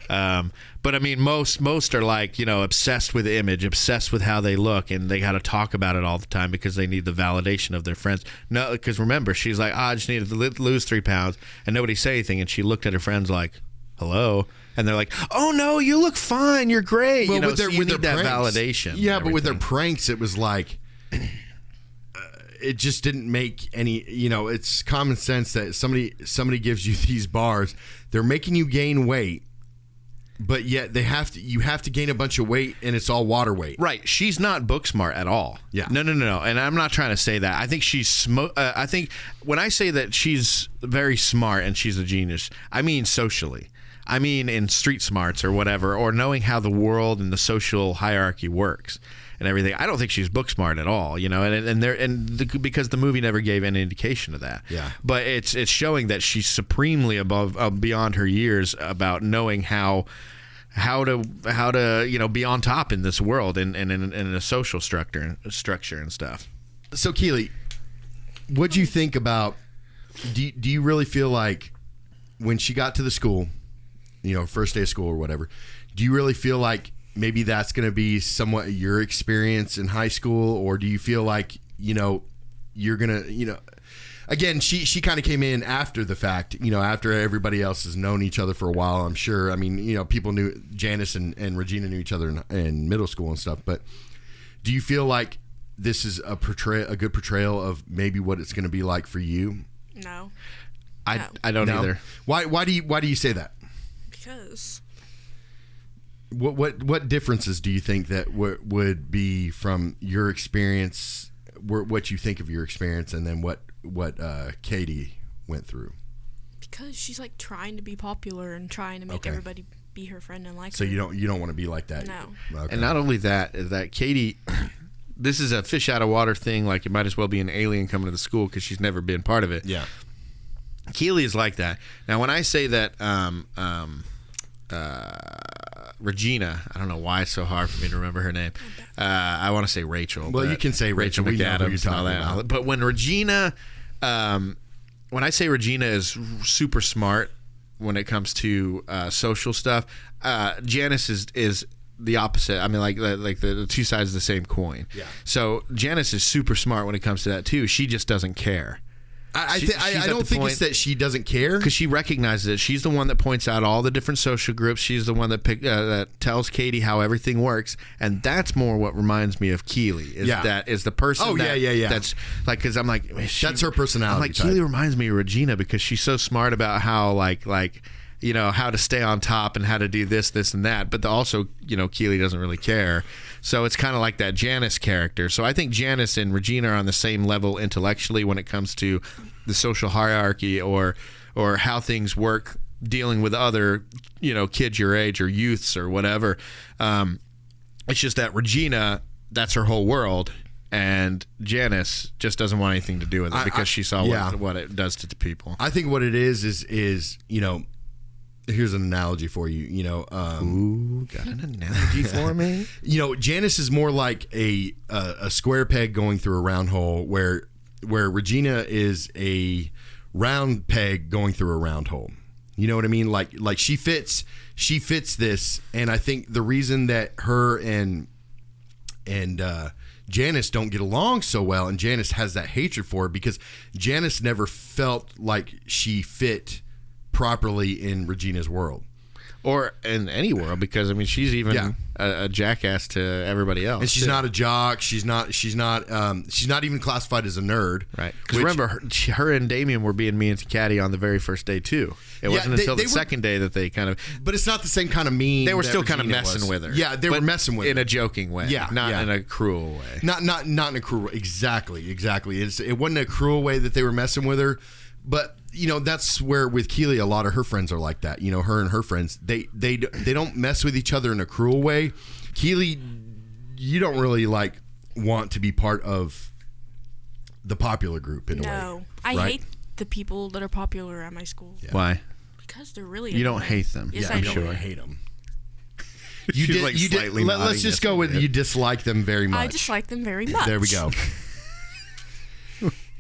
I mean, most are like, you know, obsessed with image, obsessed with how they look, and they got to talk about it all the time because they need the validation of their friends. No, because remember, she's like, I just needed to lose 3 pounds, and nobody say anything, and she looked at her friends like, hello, and they're like, oh no, you look fine, you're great. Well, you know, with their, so you with need their that pranks. validation. Yeah, but with their everything. pranks, it was like it just didn't make any. You know, it's common sense that somebody gives you these bars, they're making you gain weight, but yet you have to gain a bunch of weight, and it's all water weight. Right, she's not book smart at all. Yeah. No, and I'm not trying to say that. I think she's I think when I say that she's very smart and she's a genius, I mean socially. I mean in street smarts or whatever, or knowing how the world and the social hierarchy works and everything. I don't think she's book smart at all, you know, because the movie never gave any indication of that. Yeah. But it's showing that she's supremely beyond her years about knowing how to you know, be on top in this world and in a social structure and stuff. So Keeley, what'd you think about? Do you really feel like when she got to the school, you know, first day of school or whatever, do you really feel like maybe that's going to be somewhat your experience in high school, or do you feel like, you know, you're gonna, you know, again, she kind of came in after the fact, you know, after everybody else has known each other for a while, I'm sure. I mean, you know, people knew Janice and Regina knew each other in middle school and stuff, but do you feel like this is a good portrayal of maybe what it's going to be like for you? No. I don't No? either. Why do you say that? Because What differences do you think that would be from your experience, what you think of your experience, and then what Katie went through? because she's like trying to be popular and trying to make Okay. everybody be her friend and like So her. you don't want to be like that. No. Okay. And not only that, is that Katie, this is a fish out of water thing. Like, it might as well be an alien coming to the school because she's never been part of it. Yeah. Keeley is like that. Now, when I say that Regina, I don't know why it's so hard for me to remember her name. I want to say Rachel. Well, but you can say Rachel. We know who you're McAdams and all talking that. about. But when Regina, when I say Regina is super smart when it comes to social stuff, Janice is the opposite. I mean, like the two sides of the same coin. Yeah. So Janice is super smart when it comes to that too. She just doesn't care. I She's at don't the think point- it's that she doesn't care. Because she recognizes it. She's the one that points out all the different social groups. She's the one that that tells Katie how everything works, and that's more what reminds me of Keeley. That is the person. Oh, that, yeah. That's like, because I'm like, That's her personality I'm like, type. Keeley reminds me of Regina because she's so smart about how like you know, how to stay on top and how to do this, and that. But also, you know, Keeley doesn't really care. So it's kind of like that Janice character. So I think Janice and Regina are on the same level intellectually when it comes to the social hierarchy or how things work dealing with other, you know, kids your age or youths or whatever. It's just that Regina, that's her whole world. And Janice just doesn't want anything to do with it because she saw what it does to the people. I think what it is, you know, here's an analogy for you, you know. Ooh, got an analogy for me? You know, Janice is more like a square peg going through a round hole, where Regina is a round peg going through a round hole. You know what I mean? Like she fits this, and I think the reason that her and Janice don't get along so well, and Janice has that hatred for her because Janice never felt like she fit properly in Regina's world. Or in any world, because I mean, she's even a jackass to everybody else, and she's not a jock. She's not even classified as a nerd, right? Because remember, her and Damien were being mean to Caddy on the very first day too. It wasn't until the second day that they kind of. But it's not the same kind of mean. They were still kind of messing with her. Yeah, they were messing with her in a joking way. Yeah, not in a cruel way. Not in a cruel way. Exactly. It wasn't a cruel way that they were messing with her. But that's where with Keeley, a lot of her friends are like that. Her and her friends, they don't mess with each other in a cruel way. Keeley, you don't really want to be part of the popular group in a way. No, I hate the people that are popular at my school. Yeah. Why? Because they're really you don't hate them. Yes, I'm sure. I hate them. Let's just go with you dislike them very much. I dislike them very much. There we go.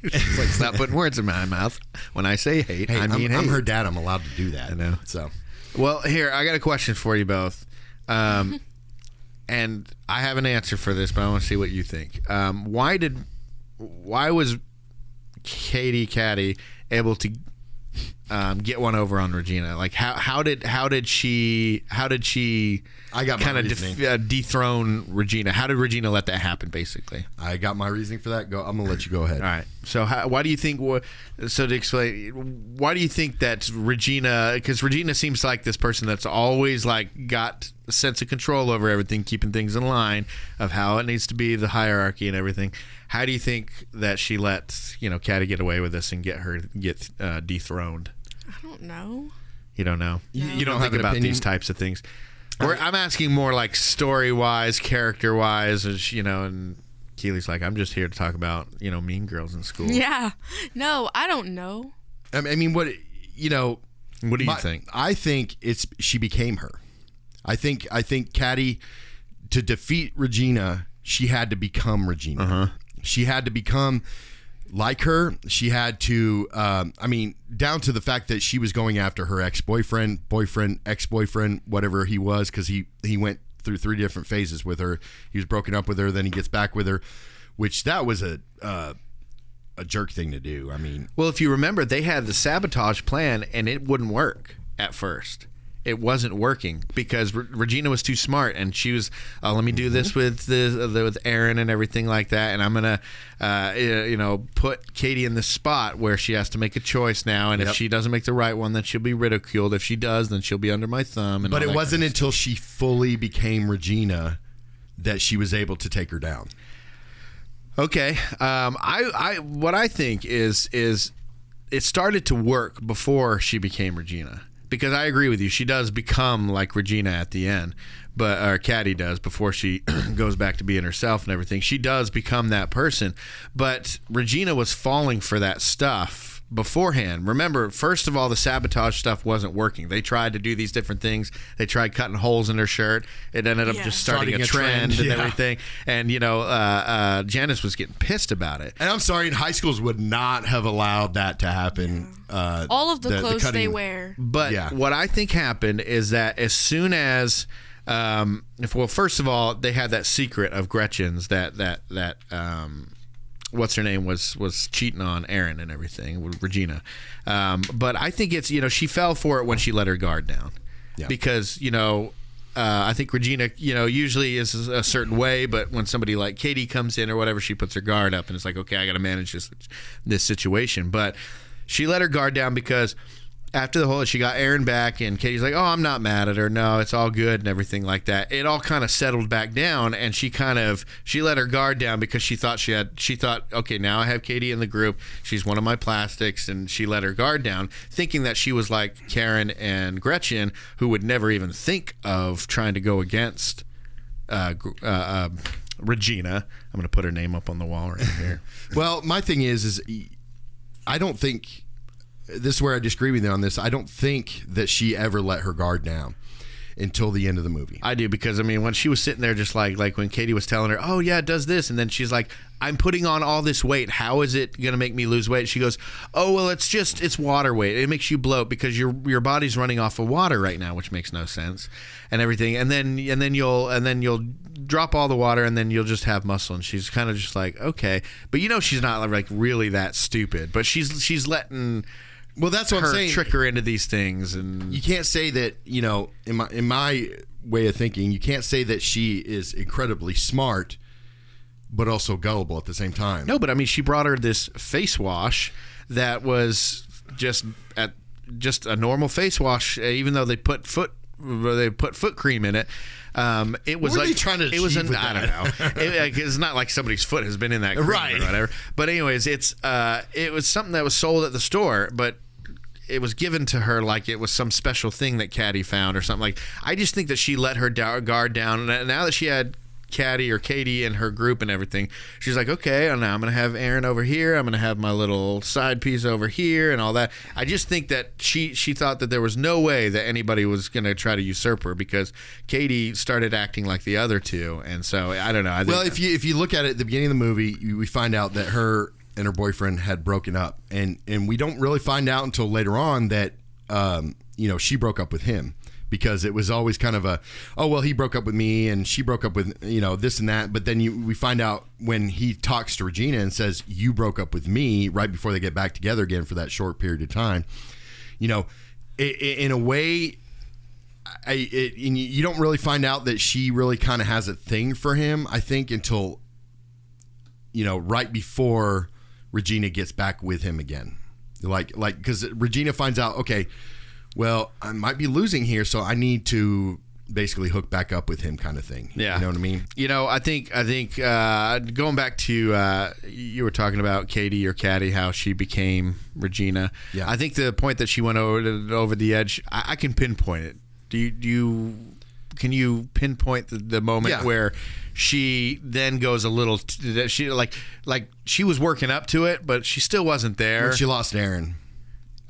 It's like, stop putting words in my mouth. When I say hate, I mean hate. I'm her dad. I'm allowed to do that. I know. So, well, here I got a question for you both, and I have an answer for this, but I want to see what you think. Why was Caddy able to get one over on Regina? Like how did she I got kind of dethrone Regina? How did Regina let that happen? Basically, I got my reasoning for that. I'm gonna let you go ahead. All right. So why do you think? So to explain, why do you think that Regina? Because Regina seems like this person that's always got a sense of control over everything, keeping things in line of how it needs to be, the hierarchy and everything. How do you think that she let Caddy get away with this and get dethroned? I don't know. You don't know. No. You don't think about these types of things. I'm asking more like story-wise, character-wise, and Keeley's like, I'm just here to talk about, mean girls in school. Yeah. No, I don't know. I mean, what do you think? I think she became her. I think Caddy, to defeat Regina, she had to become Regina. Uh-huh. She had to become like her. She had to, down to the fact that she was going after her ex-boyfriend, ex-boyfriend, whatever he was, because he went through 3 different phases with her. He was broken up with her, then he gets back with her, which that was a jerk thing to do. I mean, well, if you remember, they had the sabotage plan, and it wouldn't work at first. It wasn't working because Regina was too smart, and she was, let me do this with Aaron and everything like that, and I'm gonna, put Katie in this spot where she has to make a choice now, and if she doesn't make the right one, then she'll be ridiculed. If she does, then she'll be under my thumb. And but it wasn't until she fully became Regina that she was able to take her down. Okay, what I think is it started to work before she became Regina. Because I agree with you, she does become like Regina at the end, or Caddy does before she goes back to being herself and everything. She does become that person, but Regina was falling for that stuff beforehand. Remember, first of all, the sabotage stuff wasn't working. They tried to do these different things. They tried cutting holes in her shirt. It ended up just starting a trend and everything. And Janice was getting pissed about it. And I'm sorry, high schools would not have allowed that to happen. All of the clothes they wear. But what I think happened is that as soon as first of all, they had that secret of Gretchen's that what's her name was cheating on Aaron and everything with Regina. But I think it's, she fell for it when she let her guard down. Yeah. Because, I think Regina, usually is a certain way, but when somebody like Katie comes in or whatever, she puts her guard up and it's like, okay, I got to manage this situation. But she let her guard down because after the whole, she got Aaron back and Katie's like, oh, I'm not mad at her. No, it's all good and everything like that. It all kind of settled back down, and she let her guard down because she thought, okay, now I have Katie in the group. She's one of my plastics, and she let her guard down, thinking that she was like Karen and Gretchen, who would never even think of trying to go against Regina. I'm going to put her name up on the wall right here. Well, my thing is I don't think, this is where I disagree with you on this, I don't think that she ever let her guard down until the end of the movie. I do, because when she was sitting there just like when Katie was telling her, oh yeah, it does this, and then she's like, I'm putting on all this weight, how is it gonna make me lose weight? She goes, oh well, it's water weight, it makes you bloat because your body's running off of water right now, which makes no sense and everything, and then you'll drop all the water and then you'll just have muscle. And she's kind of just like, okay, but she's not like really that stupid, but she's letting that's what I'm saying, trick her into these things. And you can't say that, in my way of thinking, you can't say that she is incredibly smart but also gullible at the same time. No, but I mean, she brought her this face wash that was just a normal face wash, even though they put foot cream in it. It was what were like they trying to it was achieve with I that? don't know. It's not like somebody's foot has been in that cream right or whatever. But anyways, it was something that was sold at the store, but it was given to her like it was some special thing that Caddy found or something. Like, I just think that she let her guard down. And now that she had Caddy or Katie in her group and everything, she's like, okay, now I'm going to have Aaron over here. I'm going to have my little side piece over here and all that. I just think that she thought that there was no way that anybody was going to try to usurp her because Katie started acting like the other two. And so, I don't know. I think if you look at it at the beginning of the movie, we find out that her and her boyfriend had broken up. And we don't really find out until later on that, she broke up with him. Because it was always kind of he broke up with me and she broke up with, this and that. But then we find out when he talks to Regina and says, you broke up with me right before they get back together again for that short period of time. In a way, you don't really find out that she really kind of has a thing for him, I think, until, right before Regina gets back with him again. Like, because Regina finds out, okay, well, I might be losing here, so I need to basically hook back up with him, kind of thing. Yeah. You know what I mean? I think going back to you were talking about Katie or Caddy, how she became Regina. Yeah. I think the point that she went over the edge, I can pinpoint it. Can you pinpoint the moment where she then goes a little? She like she was working up to it, but she still wasn't there. When she lost Aaron.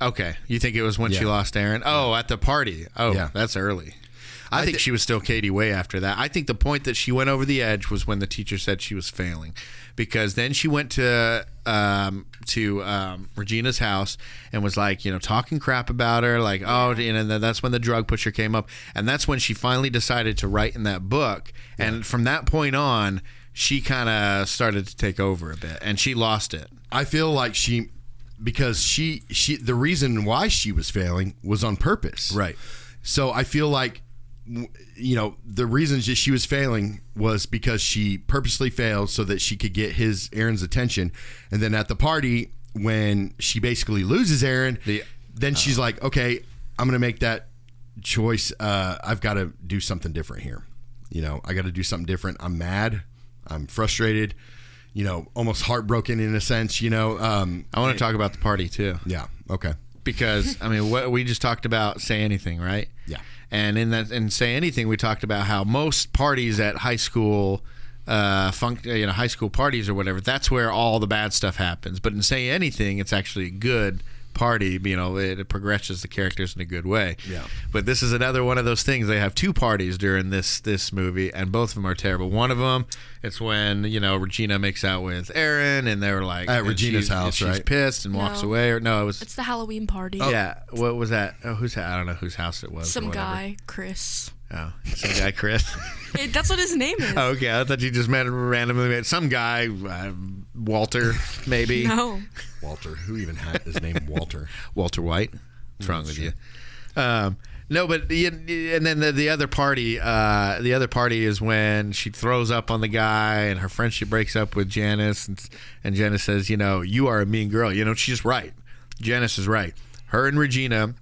Okay, you think it was when she lost Aaron? Oh, at the party. Oh, that's early. I think she was still Katie way after that. I think the point that she went over the edge was when the teacher said she was failing, because then she went to Regina's house and was like, talking crap about her, like, and that's when the drug pusher came up, and that's when she finally decided to write in that book, and from that point on, she kind of started to take over a bit, and she lost it. I feel like because she the reason why she was failing was on purpose. Right. So I feel like, the reason that she was failing was because she purposely failed so that she could get Aaron's attention. And then at the party, when she basically loses Aaron, then she's like, okay, I'm going to make that choice. I've got to do something different here. I got to do something different. I'm mad. I'm frustrated. Almost heartbroken in a sense, I want to talk about the party too. Yeah. Okay. Because, I mean, what we just talked about Say Anything, right? Yeah. And in Say Anything, we talked about how most parties at high school, high school parties or whatever, that's where all the bad stuff happens. But in Say Anything, it's actually a good party. It progresses the characters in a good way. Yeah. But this is another one of those things. They have two parties during this movie, and both of them are terrible. One of them, it's when Regina makes out with Aaron, and they're like at Regina's house, she's right? pissed and walks away. Or no, it's the Halloween party. Yeah. What was that? Oh, I don't know whose house it was. Some guy, Chris. Oh, some guy, Chris. That's what his name is. Oh, okay, I thought you just randomly met some guy, Walter, maybe. No. Walter. Who even had his name Walter? Walter White. What's wrong with you? No, but and then the other party. The other party is when she throws up on the guy, and her friendship breaks up with Janice, and Janice says, you are a mean girl. She's right. Janice is right. Her and Regina.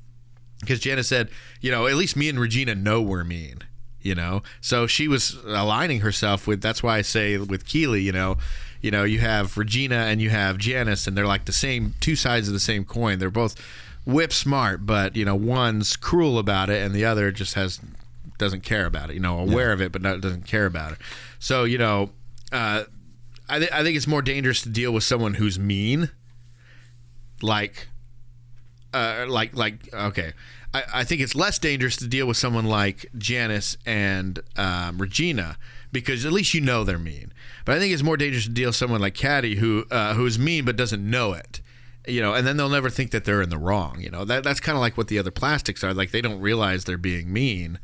Because Janice said, at least me and Regina know we're mean, So she was aligning herself with, that's why I say with Keeley, you have Regina and you have Janice, and they're like the same, two sides of the same coin. They're both whip smart, but, one's cruel about it and the other just doesn't care about it, aware of it, but doesn't care about it. So, I think it's more dangerous to deal with someone who's mean, okay. I think it's less dangerous to deal with someone like Janice and Regina, because at least they're mean. But I think it's more dangerous to deal with someone like Caddy who's mean but doesn't know it. And then they'll never think that they're in the wrong. That's kind of like what the other plastics are. Like, they don't realize they're being mean.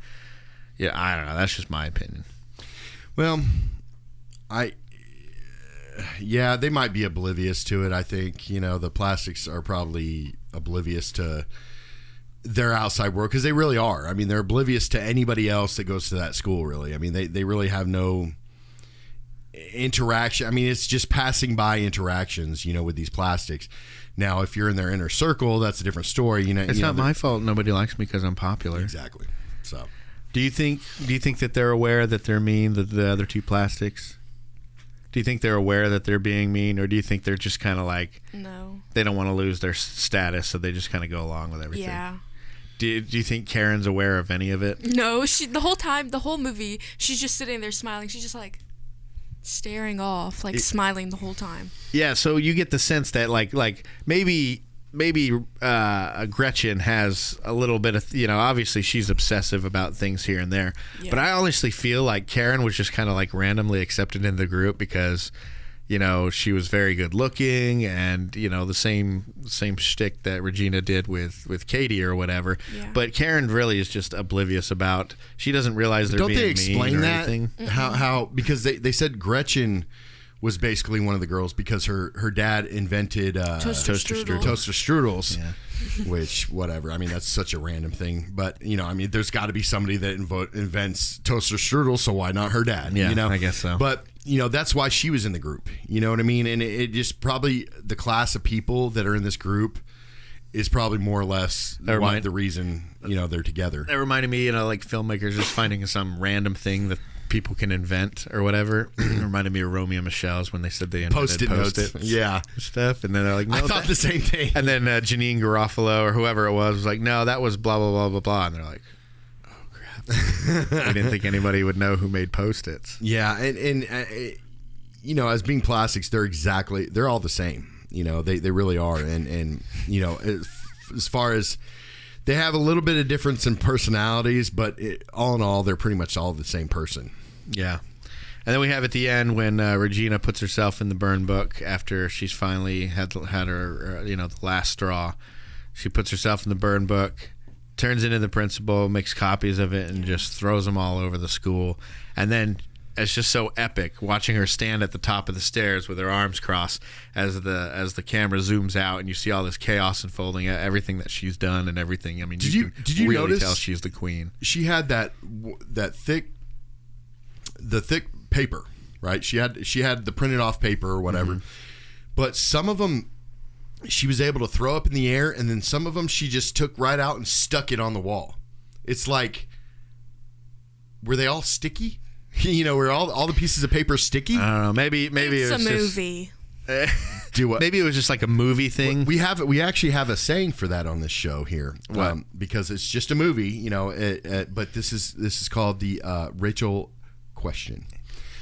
Yeah, I don't know. That's just my opinion. Well, yeah, they might be oblivious to it. I think, the plastics are probably oblivious to their outside world, because they really are. I mean, they're oblivious to anybody else that goes to that school, really. I mean, they really have no interaction. I mean, it's just passing by interactions, with these plastics. Now, if you're in their inner circle, that's a different story. It's not my fault nobody likes me because I'm popular. Exactly. So, do you think that they're aware that they're mean, the other two plastics? Do you think they're aware that they're being mean, or do you think they're just kind of like, no, they don't want to lose their status, so they just kind of go along with everything? Yeah. Do you think Karen's aware of any of it? No, the whole movie, she's just sitting there smiling. She's just like staring off, like smiling the whole time. Yeah, so you get the sense that like maybe Gretchen has a little bit of, obviously she's obsessive about things here and there. Yeah. But I honestly feel like Karen was just kind of like randomly accepted into the group because, she was very good looking and, the same shtick that Regina did with Katie or whatever. Yeah. But Karen really is just oblivious about, she doesn't realize they're being mean or anything. Don't they explain that? How because they said Gretchen was basically one of the girls because her dad invented toaster strudels, yeah. Which, whatever. I mean, that's such a random thing. But, there's got to be somebody that invents toaster strudels, so why not her dad? Yeah, I guess so. But, that's why she was in the group. You know what I mean? And it just probably the class of people that are in this group is probably more or less the reason, they're together. That reminded me, like filmmakers just finding some random thing that people can invent or whatever. It reminded me of Romeo and Michelle's when they said they invented Post-it yeah, stuff, and then they're like, no, I thought the same thing. And then Janine Garofalo or whoever it was like, no, that was blah blah blah blah blah, and they're like, oh crap, I didn't think anybody would know who made Post-its. Yeah, and as being plastics, they're all the same. They really are, and as far as they have a little bit of difference in personalities, but all in all, they're pretty much all the same person. Yeah. And then we have at the end when Regina puts herself in the burn book after she's finally had her, the last straw. She puts herself in the burn book, turns it into the principal, makes copies of it, and just throws them all over the school. And then it's just so epic watching her stand at the top of the stairs with her arms crossed as the camera zooms out and you see all this chaos unfolding, everything that she's done and everything. I mean, did you really notice tell she's the queen? She had that thick paper, right? She had the printed off paper or whatever. Mm-hmm. But some of them she was able to throw up in the air, and then some of them she just took right out and stuck it on the wall. It's like, were they all sticky? Were all the pieces of paper sticky? I don't know. Maybe it's it was a movie. Do what? Maybe it was just like a movie thing. We actually have a saying for that on this show here, because it's just a movie, but this is called the Rachel question,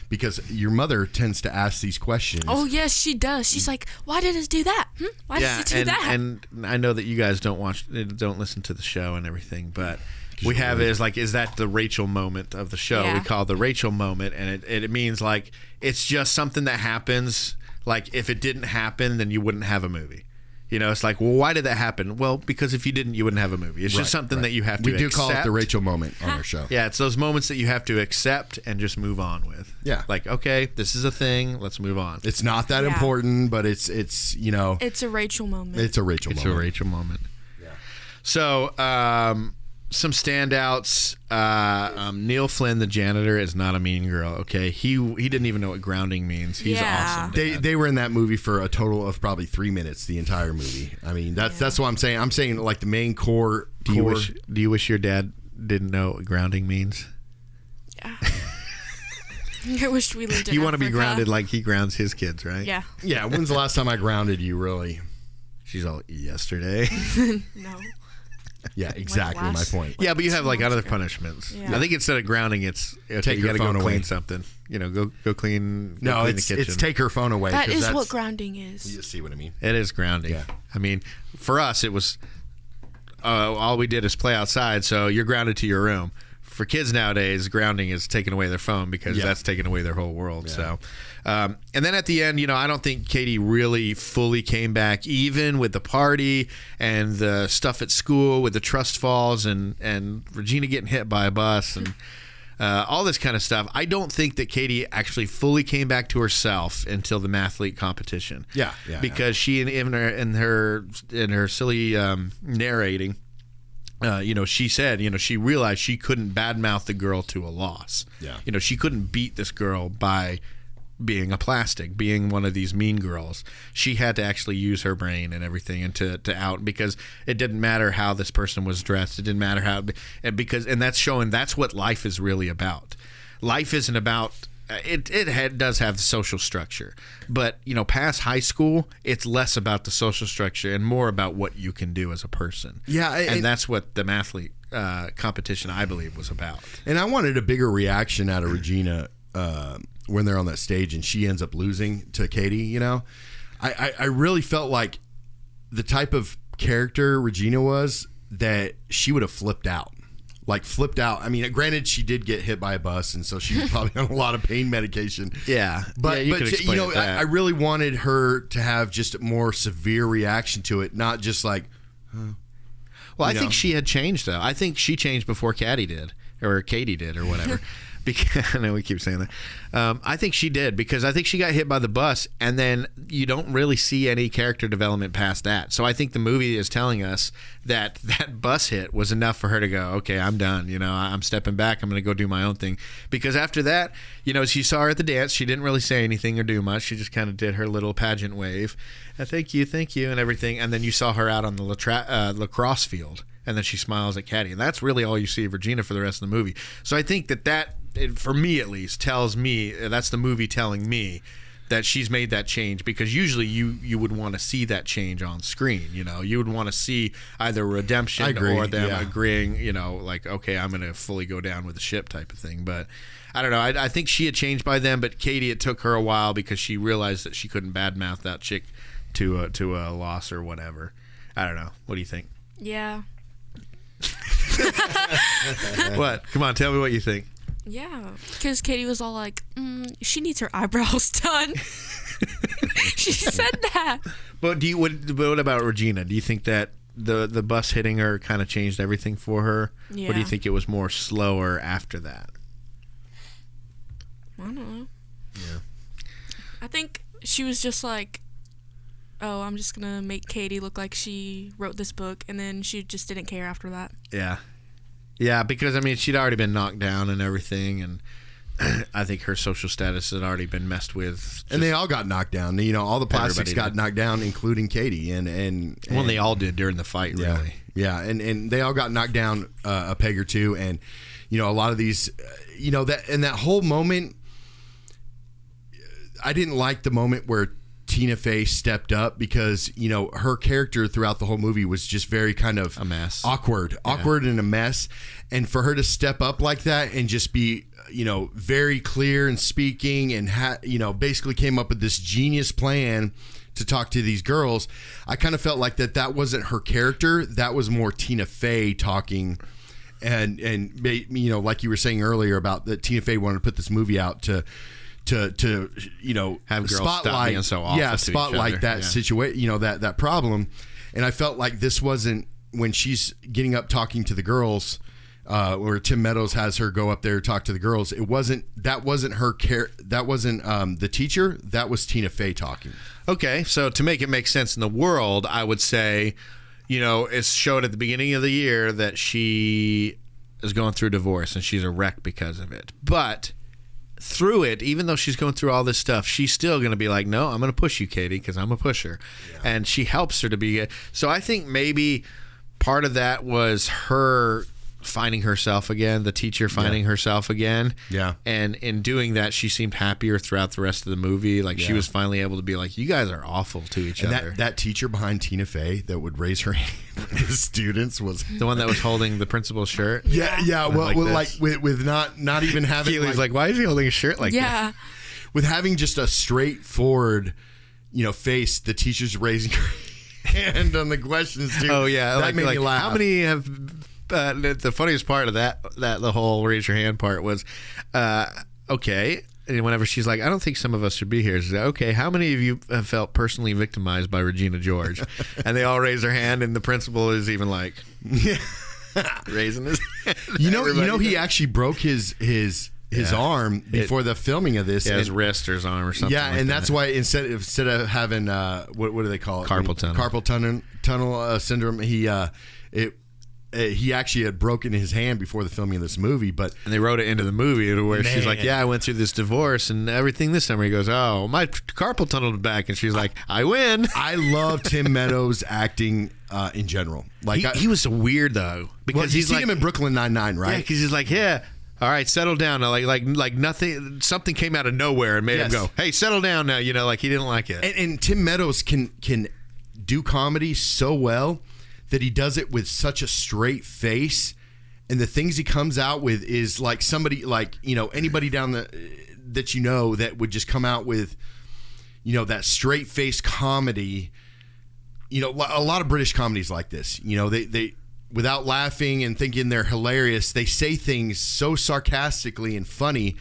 because your mother tends to ask these questions. Oh yes, she does. She's like, "Why did it do that? Why did it do that?" And I know that you guys don't listen to the show and everything, but we have is that the Rachel moment of the show? Yeah. We call it the Rachel moment, and it means like it's just something that happens. Like if it didn't happen, then you wouldn't have a movie. It's like, well, why did that happen? Well, because if you didn't, you wouldn't have a movie. It's just something that you have to accept. We do call it the Rachel moment on our show. Yeah, it's those moments that you have to accept and just move on with. Yeah. Like, okay, this is a thing. Let's move on. It's not that important, but it's It's a Rachel moment. It's a Rachel moment. It's a Rachel moment. Yeah. So, some standouts. Neil Flynn, the janitor, is not a mean girl. Okay, he didn't even know what grounding means. He's awesome. They were in that movie for a total of probably 3 minutes. The entire movie. I mean, that's what I'm saying. I'm saying like the main core. Do you wish your dad didn't know what grounding means? Yeah. I wish we lived in You want to be grounded like he grounds his kids, right? Yeah. Yeah. When's the last time I grounded you? Really? She's all yesterday. No. Yeah, exactly my point. Yeah, but you have like other punishments. Yeah. I think instead of grounding, it's okay, you got to go clean something. Go clean. No, clean the kitchen. It's take her phone away. That is what grounding is. You see what I mean? It is grounding. Yeah. I mean, for us, it was all we did is play outside, so you're grounded to your room. For kids nowadays, grounding is taking away their phone because that's taking away their whole world. Yeah. So, and then at the end, I don't think Katie really fully came back, even with the party and the stuff at school with the trust falls and Regina getting hit by a bus. And all this kind of stuff. I don't think that Katie actually fully came back to herself until the mathlete competition. Yeah. Because she in her silly narrating, she said, she realized she couldn't badmouth the girl to a loss. Yeah. She couldn't beat this girl by being a plastic, being one of these mean girls. She had to actually use her brain and everything and to out, because it didn't matter how this person was dressed. It didn't matter how, and that's showing that's what life is really about. Life isn't about, it does have the social structure, but past high school, it's less about the social structure and more about what you can do as a person. Yeah. And that's what the mathlete competition, I believe, was about. And I wanted a bigger reaction out of Regina when they're on that stage and she ends up losing to Katie. I really felt like the type of character Regina was, that she would have flipped out. I mean, granted, she did get hit by a bus, and so she was probably on a lot of pain medication. Yeah, but you could explain it that. I really wanted her to have just a more severe reaction to it, not just like. Well, I think she had changed, though. I think she changed before Katie did, or whatever. Because I know we keep saying that. I think she did, because I think she got hit by the bus, and then you don't really see any character development past that. So I think the movie is telling us that bus hit was enough for her to go, okay, I'm done. I'm stepping back. I'm going to go do my own thing. Because after that, she saw her at the dance. She didn't really say anything or do much. She just kind of did her little pageant wave. Thank you, and everything. And then you saw her out on the lacrosse field, and then she smiles at Katie. And that's really all you see of Regina for the rest of the movie. So I think that for me at least, tells me, that's the movie telling me that she's made that change, because usually you would want to see that change on screen. You would want to see either redemption or them agreeing, okay, I'm going to fully go down with the ship type of thing. But I don't know. I think she had changed by then, but Katie, it took her a while because she realized that she couldn't badmouth that chick to a loss or whatever. I don't know. What do you think? Yeah. What? Come on, tell me what you think. Yeah, because Katie was all like, she needs her eyebrows done. She said that. But what about Regina? Do you think that the bus hitting her kind of changed everything for her? Yeah. Or do you think it was more slower after that? I don't know. Yeah. I think she was just like, oh, I'm just going to make Katie look like she wrote this book, and then she just didn't care after that. Yeah. Yeah, because, I mean, she'd already been knocked down and everything, and I think her social status had already been messed with. And they all got knocked down. All the plastics got knocked down, including Katie. And they all did during the fight, really. Yeah, and they all got knocked down a peg or two. And, a lot of these, that whole moment, I didn't like the moment where Tina Fey stepped up, because her character throughout the whole movie was just very kind of a mess, awkward and a mess, and for her to step up like that and just be very clear in speaking and basically came up with this genius plan to talk to these girls, I kind of felt like that wasn't her character. That was more Tina Fey talking, and like you were saying earlier about that Tina Fey wanted to put this movie out to have girls spotlight, stop being so awful spotlight that situation, that problem. And I felt like this wasn't, when she's getting up talking to the girls, where Tim Meadows has her go up there to talk to the girls. That wasn't her that wasn't the teacher. That was Tina Fey talking. Okay, so to make it make sense in the world, I would say, it's showed at the beginning of the year that she is going through divorce and she's a wreck because of it. But through it, even though she's going through all this stuff, she's still going to be like, no, I'm going to push you, Katie, because I'm a pusher. Yeah. And she helps her to be. So I think maybe part of that was her finding herself again, the teacher finding herself again. Yeah. And in doing that, she seemed happier throughout the rest of the movie. Like she was finally able to be like, you guys are awful to each other. That teacher behind Tina Fey that would raise her hand with the students was the one that was holding the principal's shirt. Yeah. Well, with not even having. Keeley's like, why is he holding a shirt like that? Yeah. With having just a straightforward, face, the teacher's raising her hand on the questions too. Oh yeah, that made me laugh. How many have? The funniest part of that the whole raise your hand part was, okay. And whenever she's like, I don't think some of us should be here. She's like, okay, how many of you have felt personally victimized by Regina George? And they all raise their hand, and the principal is even like, raising his hand. You know, he actually broke his arm before the filming of this. Yeah, his wrist or his arm or something. Yeah, like and that. that's why instead of having what do they call it? Carpal tunnel. Carpal tunnel syndrome. He actually had broken his hand before the filming of this movie, and they wrote it into the movie where she's like, "Yeah, I went through this divorce and everything this summer." He goes, "Oh, my carpal tunnel back," and she's like, "I win." I love Tim Meadows' acting in general. Like he was weird though because he's him in Brooklyn Nine-Nine, right? Yeah, because he's like, "Yeah, all right, settle down now." Like nothing, something came out of nowhere and made him go, "Hey, settle down now." You know, like he didn't like it. And Tim Meadows can do comedy so well that he does it with such a straight face, and the things he comes out with is like somebody like, you know, anybody that you know that would just come out with, you know, that straight face comedy. You know, a lot of British comedies like this. You know, they without laughing and thinking they're hilarious, they say things so sarcastically and funny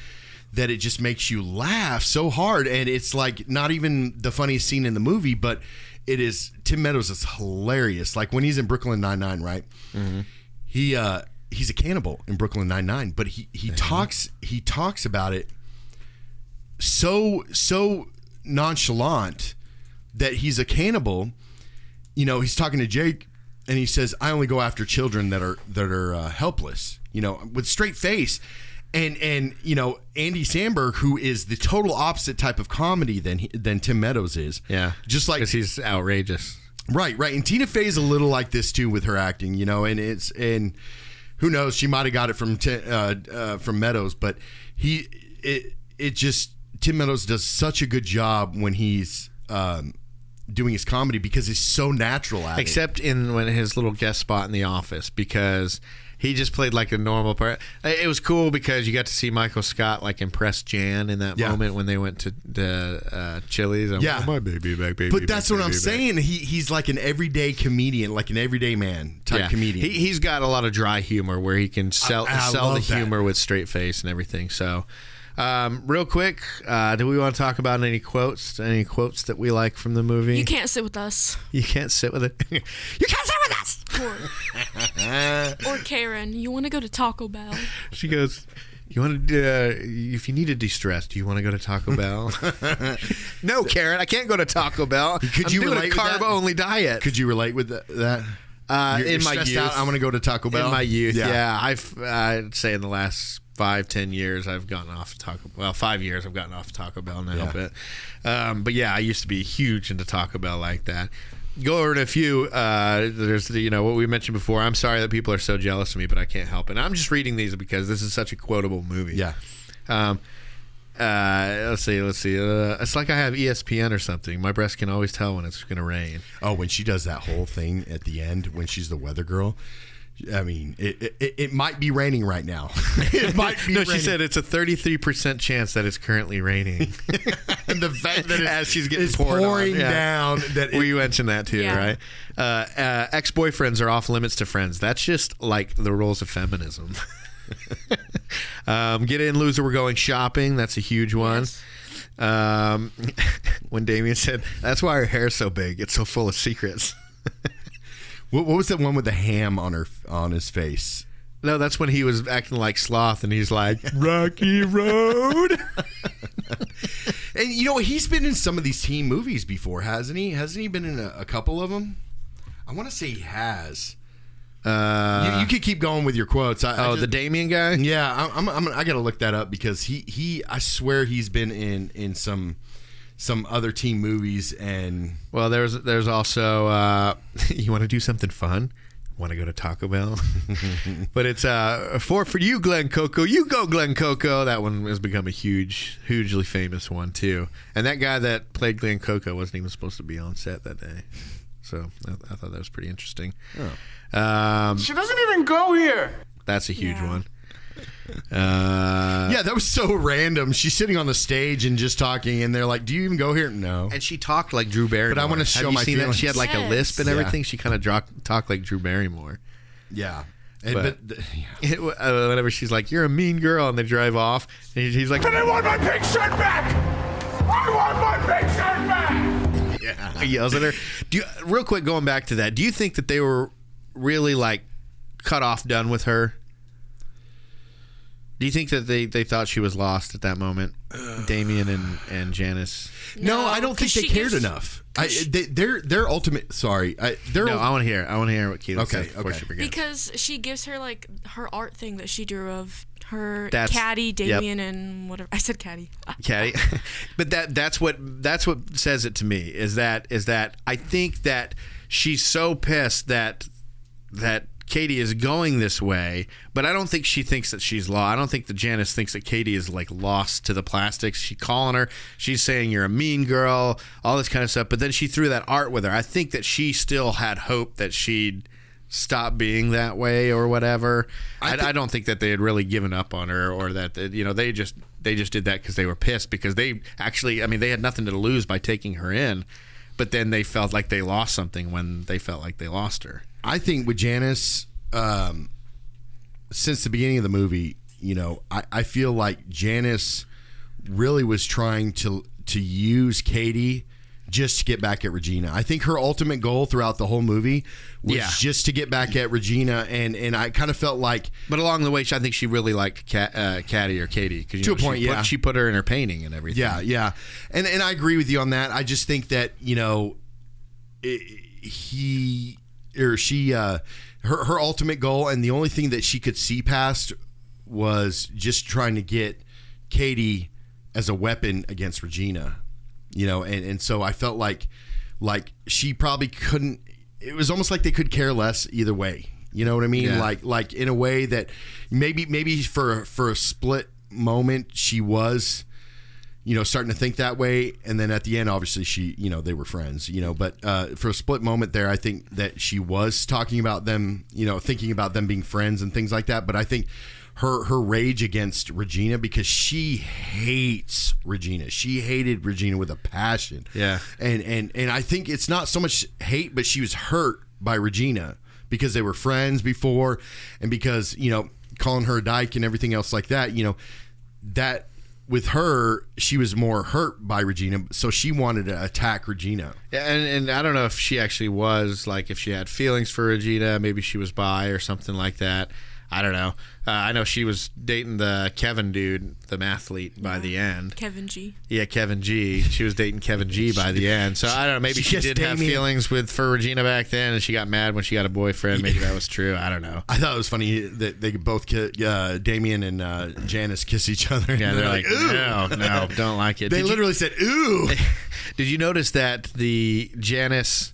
that it just makes you laugh so hard, and it's like not even the funniest scene in the movie, but it is. Tim Meadows is hilarious. Like when he's in Brooklyn Nine-Nine, right? Mm-hmm. He's a cannibal in Brooklyn Nine-Nine, but he talks about it so nonchalant that he's a cannibal. You know, he's talking to Jake, and he says, "I only go after children that are helpless." You know, with straight face. And you know, Andy Samberg, who is the total opposite type of comedy than Tim Meadows is. Yeah, just like because he's outrageous. Right. And Tina Fey's a little like this too with her acting, you know. And who knows, she might have got it from Meadows, but Tim Meadows does such a good job when he's doing his comedy because he's so natural at it. Except when his little guest spot in The Office, because he just played like a normal part. It was cool because you got to see Michael Scott like impress Jan in that moment when they went to Chili's. My baby back, baby. But that's what I'm saying. He's like an everyday comedian, like an everyday man type comedian. He's got a lot of dry humor where he can sell the humor with straight face and everything. So, real quick, do we want to talk about any quotes? Any quotes that we like from the movie? You can't sit with us. You can't sit with it. You can't sit with us. Or Karen, you want to go to Taco Bell? She goes, "You want to? If you need to de-stress, do you want to go to Taco Bell?" No, Karen, I can't go to Taco Bell. Could you relate with a carb-only diet? Could you relate with that? In my youth, I'm going to go to Taco Bell. In my youth, I'd say in the last 5-10 years, I've gotten off Taco Bell. Well, 5 years, I've gotten off Taco Bell now. But yeah, I used to be huge into Taco Bell like that. Go over to a few. There's what we mentioned before. I'm sorry that people are so jealous of me, but I can't help it. And I'm just reading these because this is such a quotable movie. Yeah. Let's see. It's like I have ESPN or something. My breast can always tell when it's going to rain. Oh, when she does that whole thing at the end when she's the weather girl. I mean, it might be raining right now. It might be raining. She said it's a 33% chance that it's currently raining. And the fact that as she's getting pouring down. That you mentioned that too, right? Ex-boyfriends are off limits to friends. That's just like the rules of feminism. Get in, loser, we're going shopping. That's a huge one. Yes. When Damien said, "That's why her hair's so big. It's so full of secrets." What was that one with the ham on his face? No, that's when he was acting like Sloth, and he's like, "Rocky Road." And he's been in some of these teen movies before, hasn't he? Hasn't he been in a couple of them? I want to say he has. You could keep going with your quotes. The Damien guy? Yeah, I got to look that up because he I swear he's been in some other teen movies. And well, there's also you want to do something fun? Want to go to Taco Bell? But it's for you, Glen Coco. You go, Glen Coco. That one has become a hugely famous one too. And that guy that played Glen Coco wasn't even supposed to be on set that day. So I thought that was pretty interesting. Oh. She doesn't even go here. That's a huge one. Yeah, that was so random. She's sitting on the stage and just talking, and they're like, "Do you even go here?" No. And she talked like Drew Barrymore. But I want to show my feelings. She had like a lisp and everything. She kind of talked like Drew Barrymore. Yeah. Whenever she's like, "You're a mean girl," and they drive off, and he's like, "But I want my pink shirt back! I want my pink shirt back!" Yeah. He yells at her. Real quick, going back to that, do you think that they were really like cut off, done with her? Do you think that they thought she was lost at that moment, Damien and Janice? No, I don't think they cared enough. Their ultimate. Sorry, I want to hear. I want to hear what Keeley said before she forgets. Because she gives her like her art thing that she drew of her caddy, Damien, and whatever. I said caddy. Caddy, but that's what says it to me. Is that I think that she's so pissed that Katie is going this way, but I don't think she thinks that she's lost. I don't think that Janice thinks that Katie is like lost to the plastics. She's calling her. She's saying you're a mean girl, all this kind of stuff. But then she threw that art with her. I think that she still had hope that she'd stop being that way or whatever. I don't think that they had really given up on her, or that they just did that because they were pissed, because they actually, I mean, they had nothing to lose by taking her in, but then they felt like they lost something when they felt like they lost her. I think with Janice, since the beginning of the movie, I feel like Janice really was trying to use Katie just to get back at Regina. I think her ultimate goal throughout the whole movie was just to get back at Regina, and I kind of felt like... But along the way, I think she really liked Katie, to a point, she put her in her painting and everything. Yeah. And I agree with you on that. I just think that, her ultimate goal, and the only thing that she could see past, was just trying to get Katie as a weapon against Regina, and so I felt like she probably couldn't. It was almost like they could care less either way. You know what I mean? Yeah. Like in a way that maybe for a split moment she was, starting to think that way, and then at the end, obviously she, they were friends, but for a split moment there, I think that she was talking about them, thinking about them being friends and things like that. But I think her rage against Regina, because she hates Regina. She hated Regina with a passion. Yeah. And I think it's not so much hate, but she was hurt by Regina because they were friends before, and because, calling her a dyke and everything else like that, that with her, she was more hurt by Regina, so she wanted to attack Regina. Yeah, and I don't know if she actually was, like, if she had feelings for Regina, maybe she was bi or something like that. I don't know. I know she was dating the Kevin dude, the mathlete, by the end. Kevin G. Yeah, Kevin G. She was dating Kevin G by the end. So I don't know. Maybe she did have feelings for Regina back then, and she got mad when she got a boyfriend. Maybe that was true. I don't know. I thought it was funny that they both, Damien and Janice, kiss each other. Yeah, they're like, no, don't like it. They literally said, ooh. Did you notice that the Janice,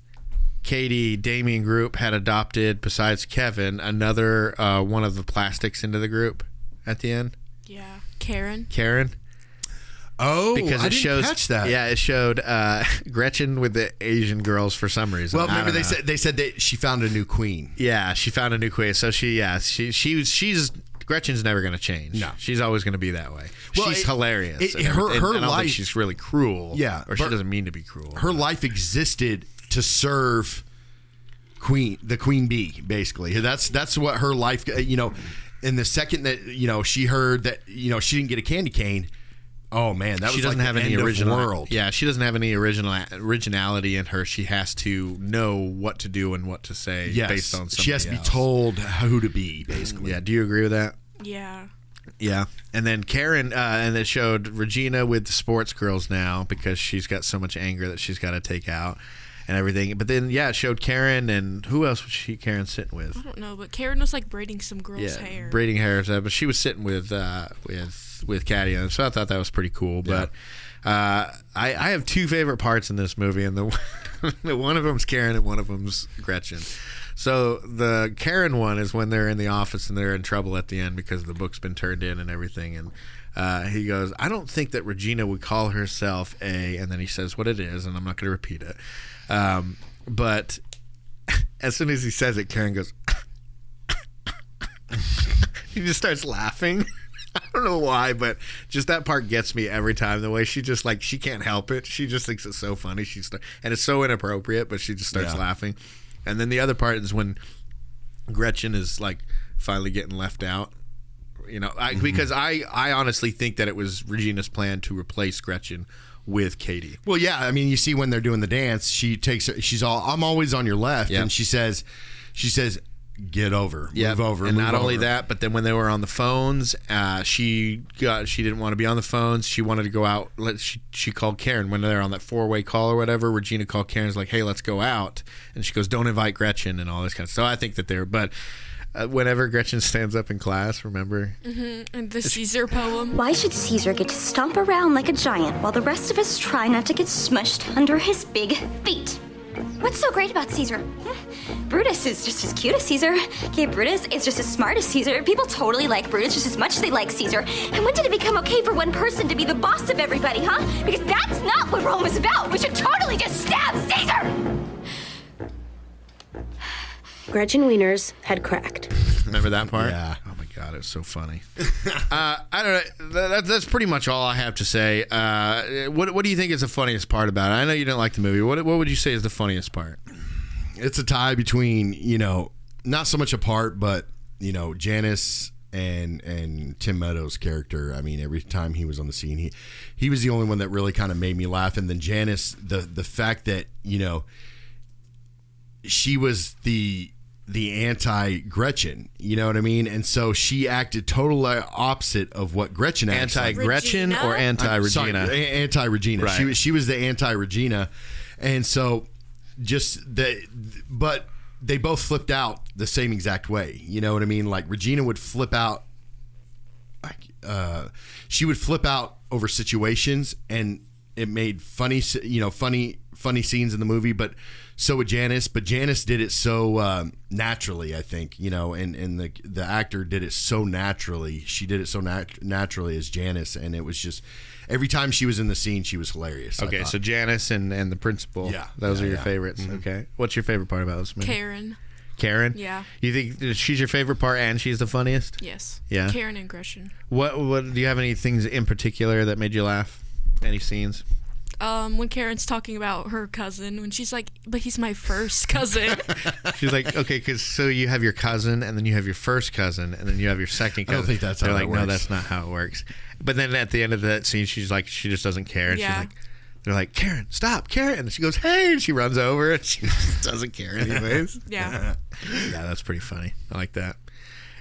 Katie, Damien group had adopted, besides Kevin, another one of the plastics into the group at the end? Yeah. Karen. Oh, because I didn't catch that. Yeah, it showed Gretchen with the Asian girls for some reason. Well, remember they said that she found a new queen. Yeah, she found a new queen. So she's Gretchen's never going to change. No, she's always going to be that way. Well, she's hilarious. Her I don't life, think she's really cruel. Yeah, or she doesn't mean to be cruel. Her life existed to serve the queen bee, basically. That's what her life, and the second that she heard that she didn't get a candy cane, oh man, that she was doesn't like have the any end original of world. Yeah, she doesn't have any originality in her. She has to know what to do and what to say based on something. She has to be told who to be, basically. Yeah, do you agree with that? Yeah. Yeah, and then Karen, and it showed Regina with the sports girls now, because she's got so much anger that she's got to take out and everything. But then, it showed Karen, and who else was Karen sitting with? I don't know, but Karen was like braiding some girl's hair. Braiding hair, but she was sitting with Caddy, and so I thought that was pretty cool. But I have two favorite parts in this movie, and the one of them's Karen and one of them's Gretchen. So the Karen one is when they're in the office and they're in trouble at the end because the book's been turned in and everything, and he goes, I don't think that Regina would call herself and then he says what it is, and I'm not going to repeat it. But as soon as he says it, Karen goes, he just starts laughing. I don't know why, but just that part gets me every time. The way she just she can't help it. She just thinks it's so funny. And it's so inappropriate, but she just starts laughing. And then the other part is when Gretchen is finally getting left out. Because I honestly think that it was Regina's plan to replace Gretchen with Katie. Well, yeah. I mean, you see when they're doing the dance, she's all, I'm always on your left. Yeah. And she says, get over, move over. And move not only over. that, but then when they were on the phones, she didn't want to be on the phones. She wanted to go out. She called Karen when they're on that 4-way call or whatever. Regina called Karen's like, hey, let's go out. And she goes, don't invite Gretchen and all this kind of stuff. So I think that but whenever Gretchen stands up in class, remember? And the Caesar poem. Why should Caesar get to stomp around like a giant while the rest of us try not to get smushed under his big feet? What's so great about Caesar? Brutus is just as cute as Caesar. Okay, Brutus is just as smart as Caesar. People totally like Brutus just as much as they like Caesar. And when did it become okay for one person to be the boss of everybody, huh? Because that's not what Rome is about. We should totally just stab Caesar! Gretchen Wiener's had cracked. Remember that part? Yeah. Oh my God, it's so funny. I don't know. That's pretty much all I have to say. What do you think is the funniest part about it? I know you didn't like the movie. What would you say is the funniest part? It's a tie between, not so much a part, but Janice and Tim Meadows' character. I mean, every time he was on the scene, he was the only one that really kind of made me laugh. And then Janice, the fact that she was the anti-Gretchen, you know what I mean? And so she acted totally opposite of what Gretchen acted. Anti-Gretchen or anti-Regina? Anti-Regina. Right. She was the anti-Regina. And so but they both flipped out the same exact way. You know what I mean? Like Regina would flip out, she would flip out over situations, and it made funny scenes in the movie, but so would Janice. But Janice did it so naturally, I think, and the actor did it so naturally. She did it so naturally as Janice, and it was just every time she was in the scene, she was hilarious. Okay, so Janice and the principal, those are your favorites. Mm-hmm. Okay, what's your favorite part about this movie? Karen? Yeah. You think she's your favorite part and she's the funniest? Yes. Yeah. Karen and Gretchen. What do you have any things in particular that made you laugh? Any scenes? When Karen's talking about her cousin, when she's like, but he's my first cousin. She's like, okay, so you have your cousin, and then you have your first cousin, and then you have your second cousin. I don't think that's how They're it like, works. no, that's not how it works. But then at the end of that scene, she's like, she just doesn't care. And Yeah. she's like, they're like, Karen, stop, Karen. And she goes, hey, and she runs over, and she just doesn't care anyways. Yeah. Yeah, that's pretty funny. I like that.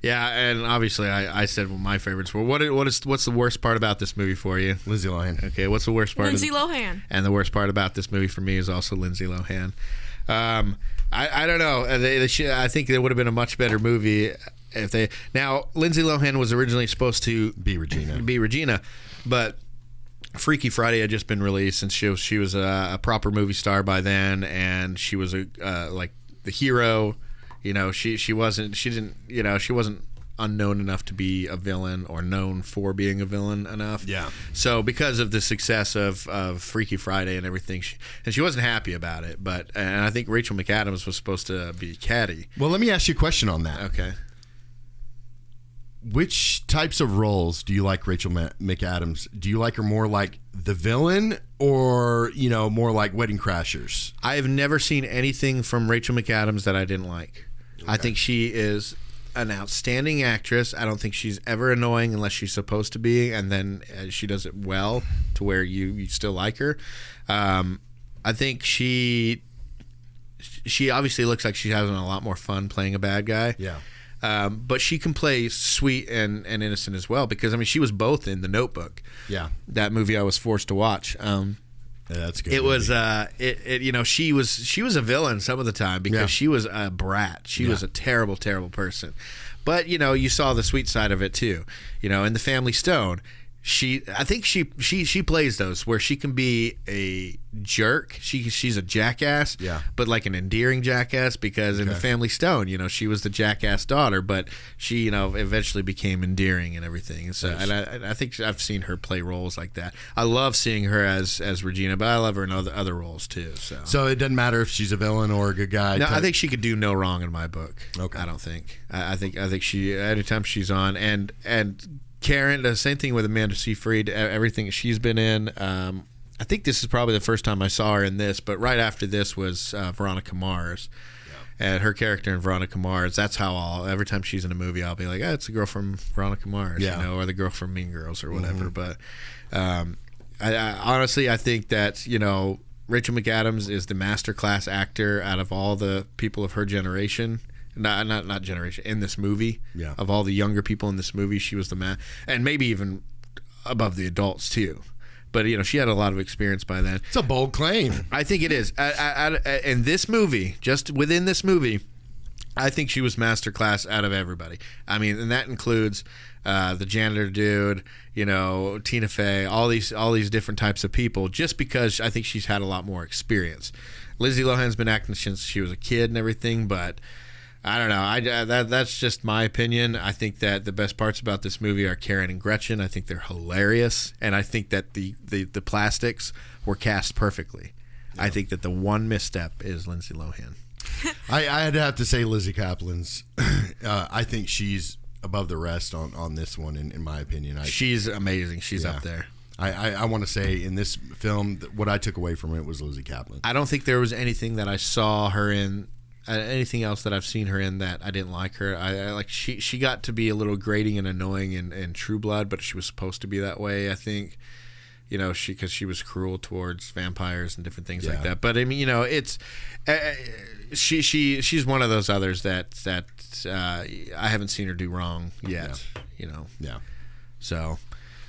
Yeah, and obviously I said my favorites were. What's the worst part about this movie for you? Lindsay Lohan. Okay, what's the worst part? Lindsay Lohan. And the worst part about this movie for me is also Lindsay Lohan. I don't know. I think it would have been a much better movie if they. Now, Lindsay Lohan was originally supposed to Be Regina, but Freaky Friday had just been released, and she was a proper movie star by then, and she was like the hero. She wasn't unknown enough to be a villain or known for being a villain enough. Yeah. So because of the success of Freaky Friday and everything, she wasn't happy about it. And I think Rachel McAdams was supposed to be Caddy. Well, let me ask you a question on that. Okay. Which types of roles do you like Rachel McAdams? Do you like her more like the villain or, more like Wedding Crashers? I have never seen anything from Rachel McAdams that I didn't like. Okay. I think she is an outstanding actress. I don't think she's ever annoying unless she's supposed to be, and then she does it well to where you still like her. I think she obviously looks like she's having a lot more fun playing a bad guy. Yeah. But she can play sweet and innocent as well, because she was both in The Notebook. Yeah. That movie I was forced to watch. Yeah, that's good. It was she was a villain some of the time because she was a brat. She was a terrible person. But you saw the sweet side of it too. In The Family Stone, I think she plays those where she can be a jerk. She's a jackass, but like an endearing jackass, because in The Family Stone, she was the jackass daughter, but she eventually became endearing and everything. So and I think I've seen her play roles like that. I love seeing her as Regina, but I love her in other roles too. So it doesn't matter if she's a villain or a good guy. No, I think she could do no wrong in my book. Okay. I don't think. I think she anytime she's on and Karen, the same thing with Amanda Seyfried, everything she's been in. I think this is probably the first time I saw her in this, but right after this was Veronica Mars. Yeah. And her character in Veronica Mars, that's how every time she's in a movie, I'll be like, it's the girl from Veronica Mars, or the girl from Mean Girls or whatever. Mm-hmm. But I honestly, I think that, Rachel McAdams is the masterclass actor out of all the people of her generation. not generation, in this movie. Yeah. Of all the younger people in this movie, she was the man, and maybe even above the adults too. But she had a lot of experience by then. It's a bold claim. I think it is. In this movie, just within this movie, I think she was masterclass out of everybody. I mean, and that includes the janitor dude, Tina Fey, all these different types of people. Just because I think she's had a lot more experience. Lindsay Lohan's been acting since she was a kid and everything, but I don't know. That's just my opinion. I think that the best parts about this movie are Karen and Gretchen. I think they're hilarious, and I think that the plastics were cast perfectly. Yeah. I think that the one misstep is Lindsay Lohan. I'd have to say Lizzie Kaplan's. I think she's above the rest on this one, in my opinion. She's amazing. She's up there. I want to say in this film, what I took away from it was Lizzie Kaplan. I don't think there was anything that I saw her in, anything else that I've seen her in that I didn't like her. I like she got to be a little grating and annoying in True Blood, but she was supposed to be that way, I think. Because she was cruel towards vampires and different things like that. But I mean, it's she's one of those others that I haven't seen her do wrong yet. Yeah. So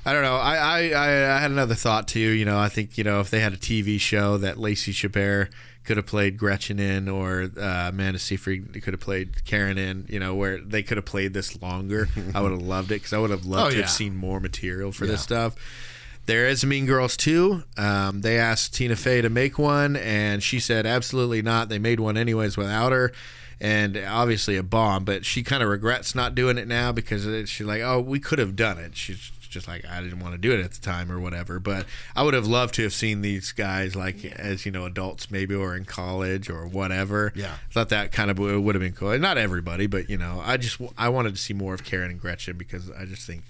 I don't know. I had another thought too. I think if they had a TV show that Lacey Chabert could have played Gretchen in, or Amanda Seyfried could have played Karen in, where they could have played this longer, I would have loved it, because I would have loved to have seen more material for this stuff. There is Mean Girls 2. They asked Tina Fey to make one, and she said absolutely not. They made one anyways without her, and obviously a bomb, but she kind of regrets not doing it now, because she's like, oh, we could have done it. She's just like, I didn't want to do it at the time or whatever. But I would have loved to have seen these guys as adults maybe, or in college or whatever. Yeah, I thought that kind of would have been cool. Not everybody, but I wanted to see more of Karen and Gretchen, because I just think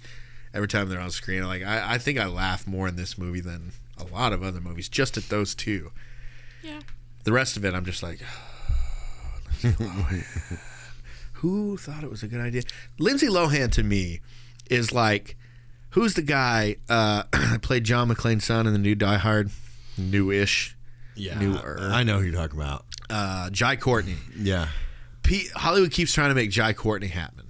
every time they're on screen, I think I laugh more in this movie than a lot of other movies, just at those two. Yeah. The rest of it, I'm just like, Lindsay Lohan. Who thought it was a good idea? Lindsay Lohan to me is like, who's the guy that played John McClane's son in the new Die Hard? Newish. Yeah. Newer. I know who you're talking about. Jai Courtney. Yeah. Hollywood keeps trying to make Jai Courtney happen.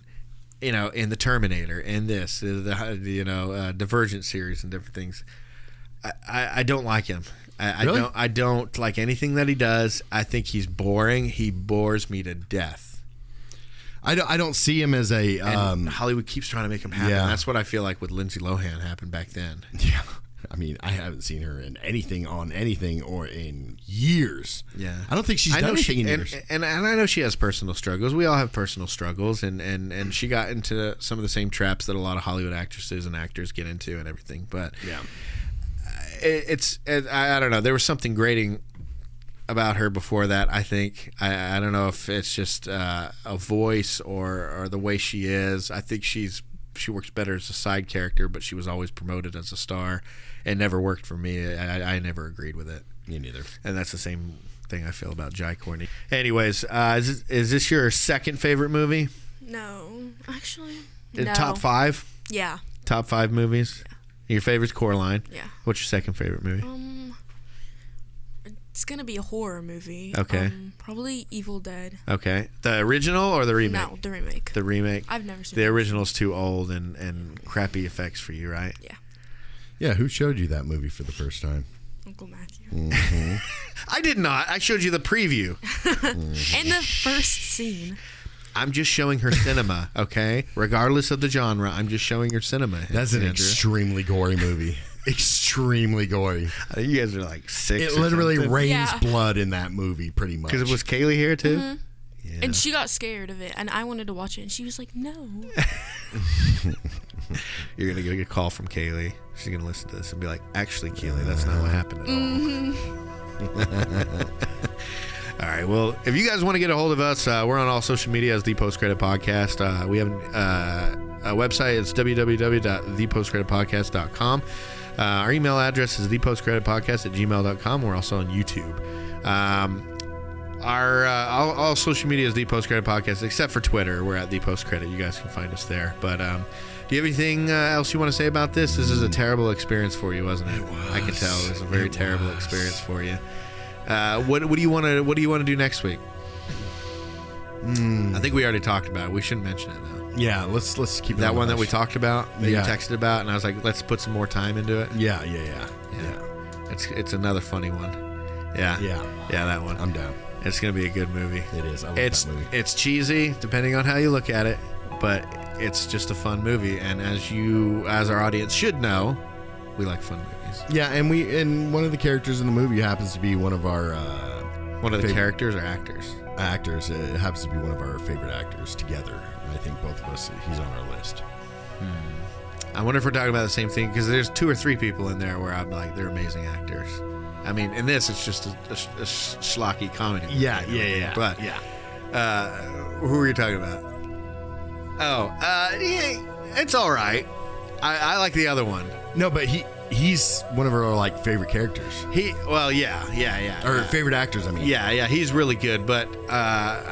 In the Terminator, in this, the Divergent series and different things. I don't like him. Really? I don't like anything that he does. I think he's boring. He bores me to death. I don't see him as a. Hollywood keeps trying to make him happen. Yeah. That's what I feel like with Lindsay Lohan happened back then. Yeah. I mean, I haven't seen her in anything or in years. Yeah. I don't think she's done anything in years. And I know she has personal struggles. We all have personal struggles, and she got into some of the same traps that a lot of Hollywood actresses and actors get into and everything. But yeah, I don't know. There was something grating about her before that, I think. I don't know if it's just a voice or the way she is. I think she works better as a side character, but she was always promoted as a star. It never worked for me. I never agreed with it. Me neither. And that's the same thing I feel about Jai Courtney. Anyways, is this your second favorite movie? No, actually, no. Top 5? Yeah. Top 5 movies? Yeah. Your favorite's Coraline? Yeah. What's your second favorite movie? It's gonna be a horror movie. Okay. Probably Evil Dead. Okay. The original or the remake? No, the remake. The remake. I've never seen the original's too old and crappy effects for you, right? Yeah. Yeah. Who showed you that movie for the first time? Uncle Matthew. Mm-hmm. I did not. I showed you the preview. And the first scene. I'm just showing her cinema, okay? Regardless of the genre, I'm just showing her cinema. That's an extremely gory movie. Extremely gory. I think you guys are like 6. It literally rains blood in that movie, pretty much. Because it was Keeley here too. Mm-hmm. Yeah. And she got scared of it, and I wanted to watch it, and she was like, "No." You're gonna get a call from Keeley. She's gonna listen to this and be like, "Actually, Keeley, that's not what happened at all." All right. Well, if you guys want to get a hold of us, we're on all social media as The Post Credit Podcast. We have a website. It's www.thepostcreditpodcast.com. Our email address is thepostcreditpodcast@gmail.com. We're also on YouTube. Our all social media is The Post Credit Podcast, except for Twitter. We're at The Post Credit. You guys can find us there. But do you have anything else you want to say about this? This is a terrible experience for you, wasn't it? I can tell it was a very terrible experience for you. What do you want to do next week? I think we already talked about it. We shouldn't mention it though. Yeah, let's keep that one that we talked about. That you Yeah. texted about, and I was like, let's put some more time into it. Yeah. It's another funny one. Yeah, that one. I'm down. It's gonna be a good movie. It is. I love It's that movie. it's cheesy depending on how you look at it, but it's just a fun movie. And as our audience should know, we like fun movies. Yeah, and one of the characters in the movie happens to be one of our One of the characters or actors? actors. It happens to be one of our favorite actors together. I think both of us. He's on our list. I wonder if we're talking about the same thing, because there's 2 or 3 people in there where I'm like, they're amazing actors. I mean, in this, it's just a schlocky comedy movie. Yeah. But who are you talking about? It's all right. I like the other one. No, but he's one of our like favorite characters. Or favorite actors. I mean. Yeah, he's really good. But and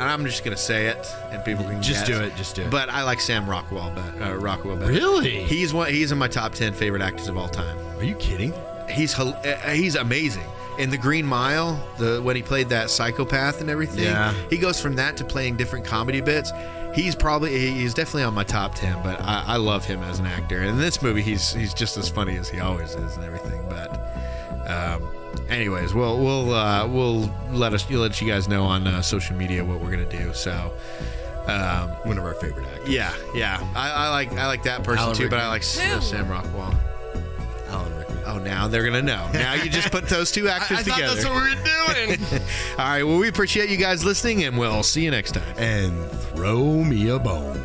I'm just gonna say it, and people can Just guess. do it. But I like Sam Rockwell better. Really? He's in my top 10 favorite actors of all time. Are you kidding? He's amazing. In The Green Mile, when he played that psychopath and everything, he goes from that to playing different comedy bits. He's definitely on my top 10, but I love him as an actor. And in this movie, he's just as funny as he always is and everything. But anyways, we'll let you guys know on social media what we're gonna do. So One of our favorite actors. yeah, I like that person Alan too, but Rickman. I like Sam Rockwell. Alan Rickman. Oh, now they're gonna know. Now you just put those 2 actors together. I thought that's what we were doing. All right. Well, we appreciate you guys listening, and we'll see you next time. And throw me a bone.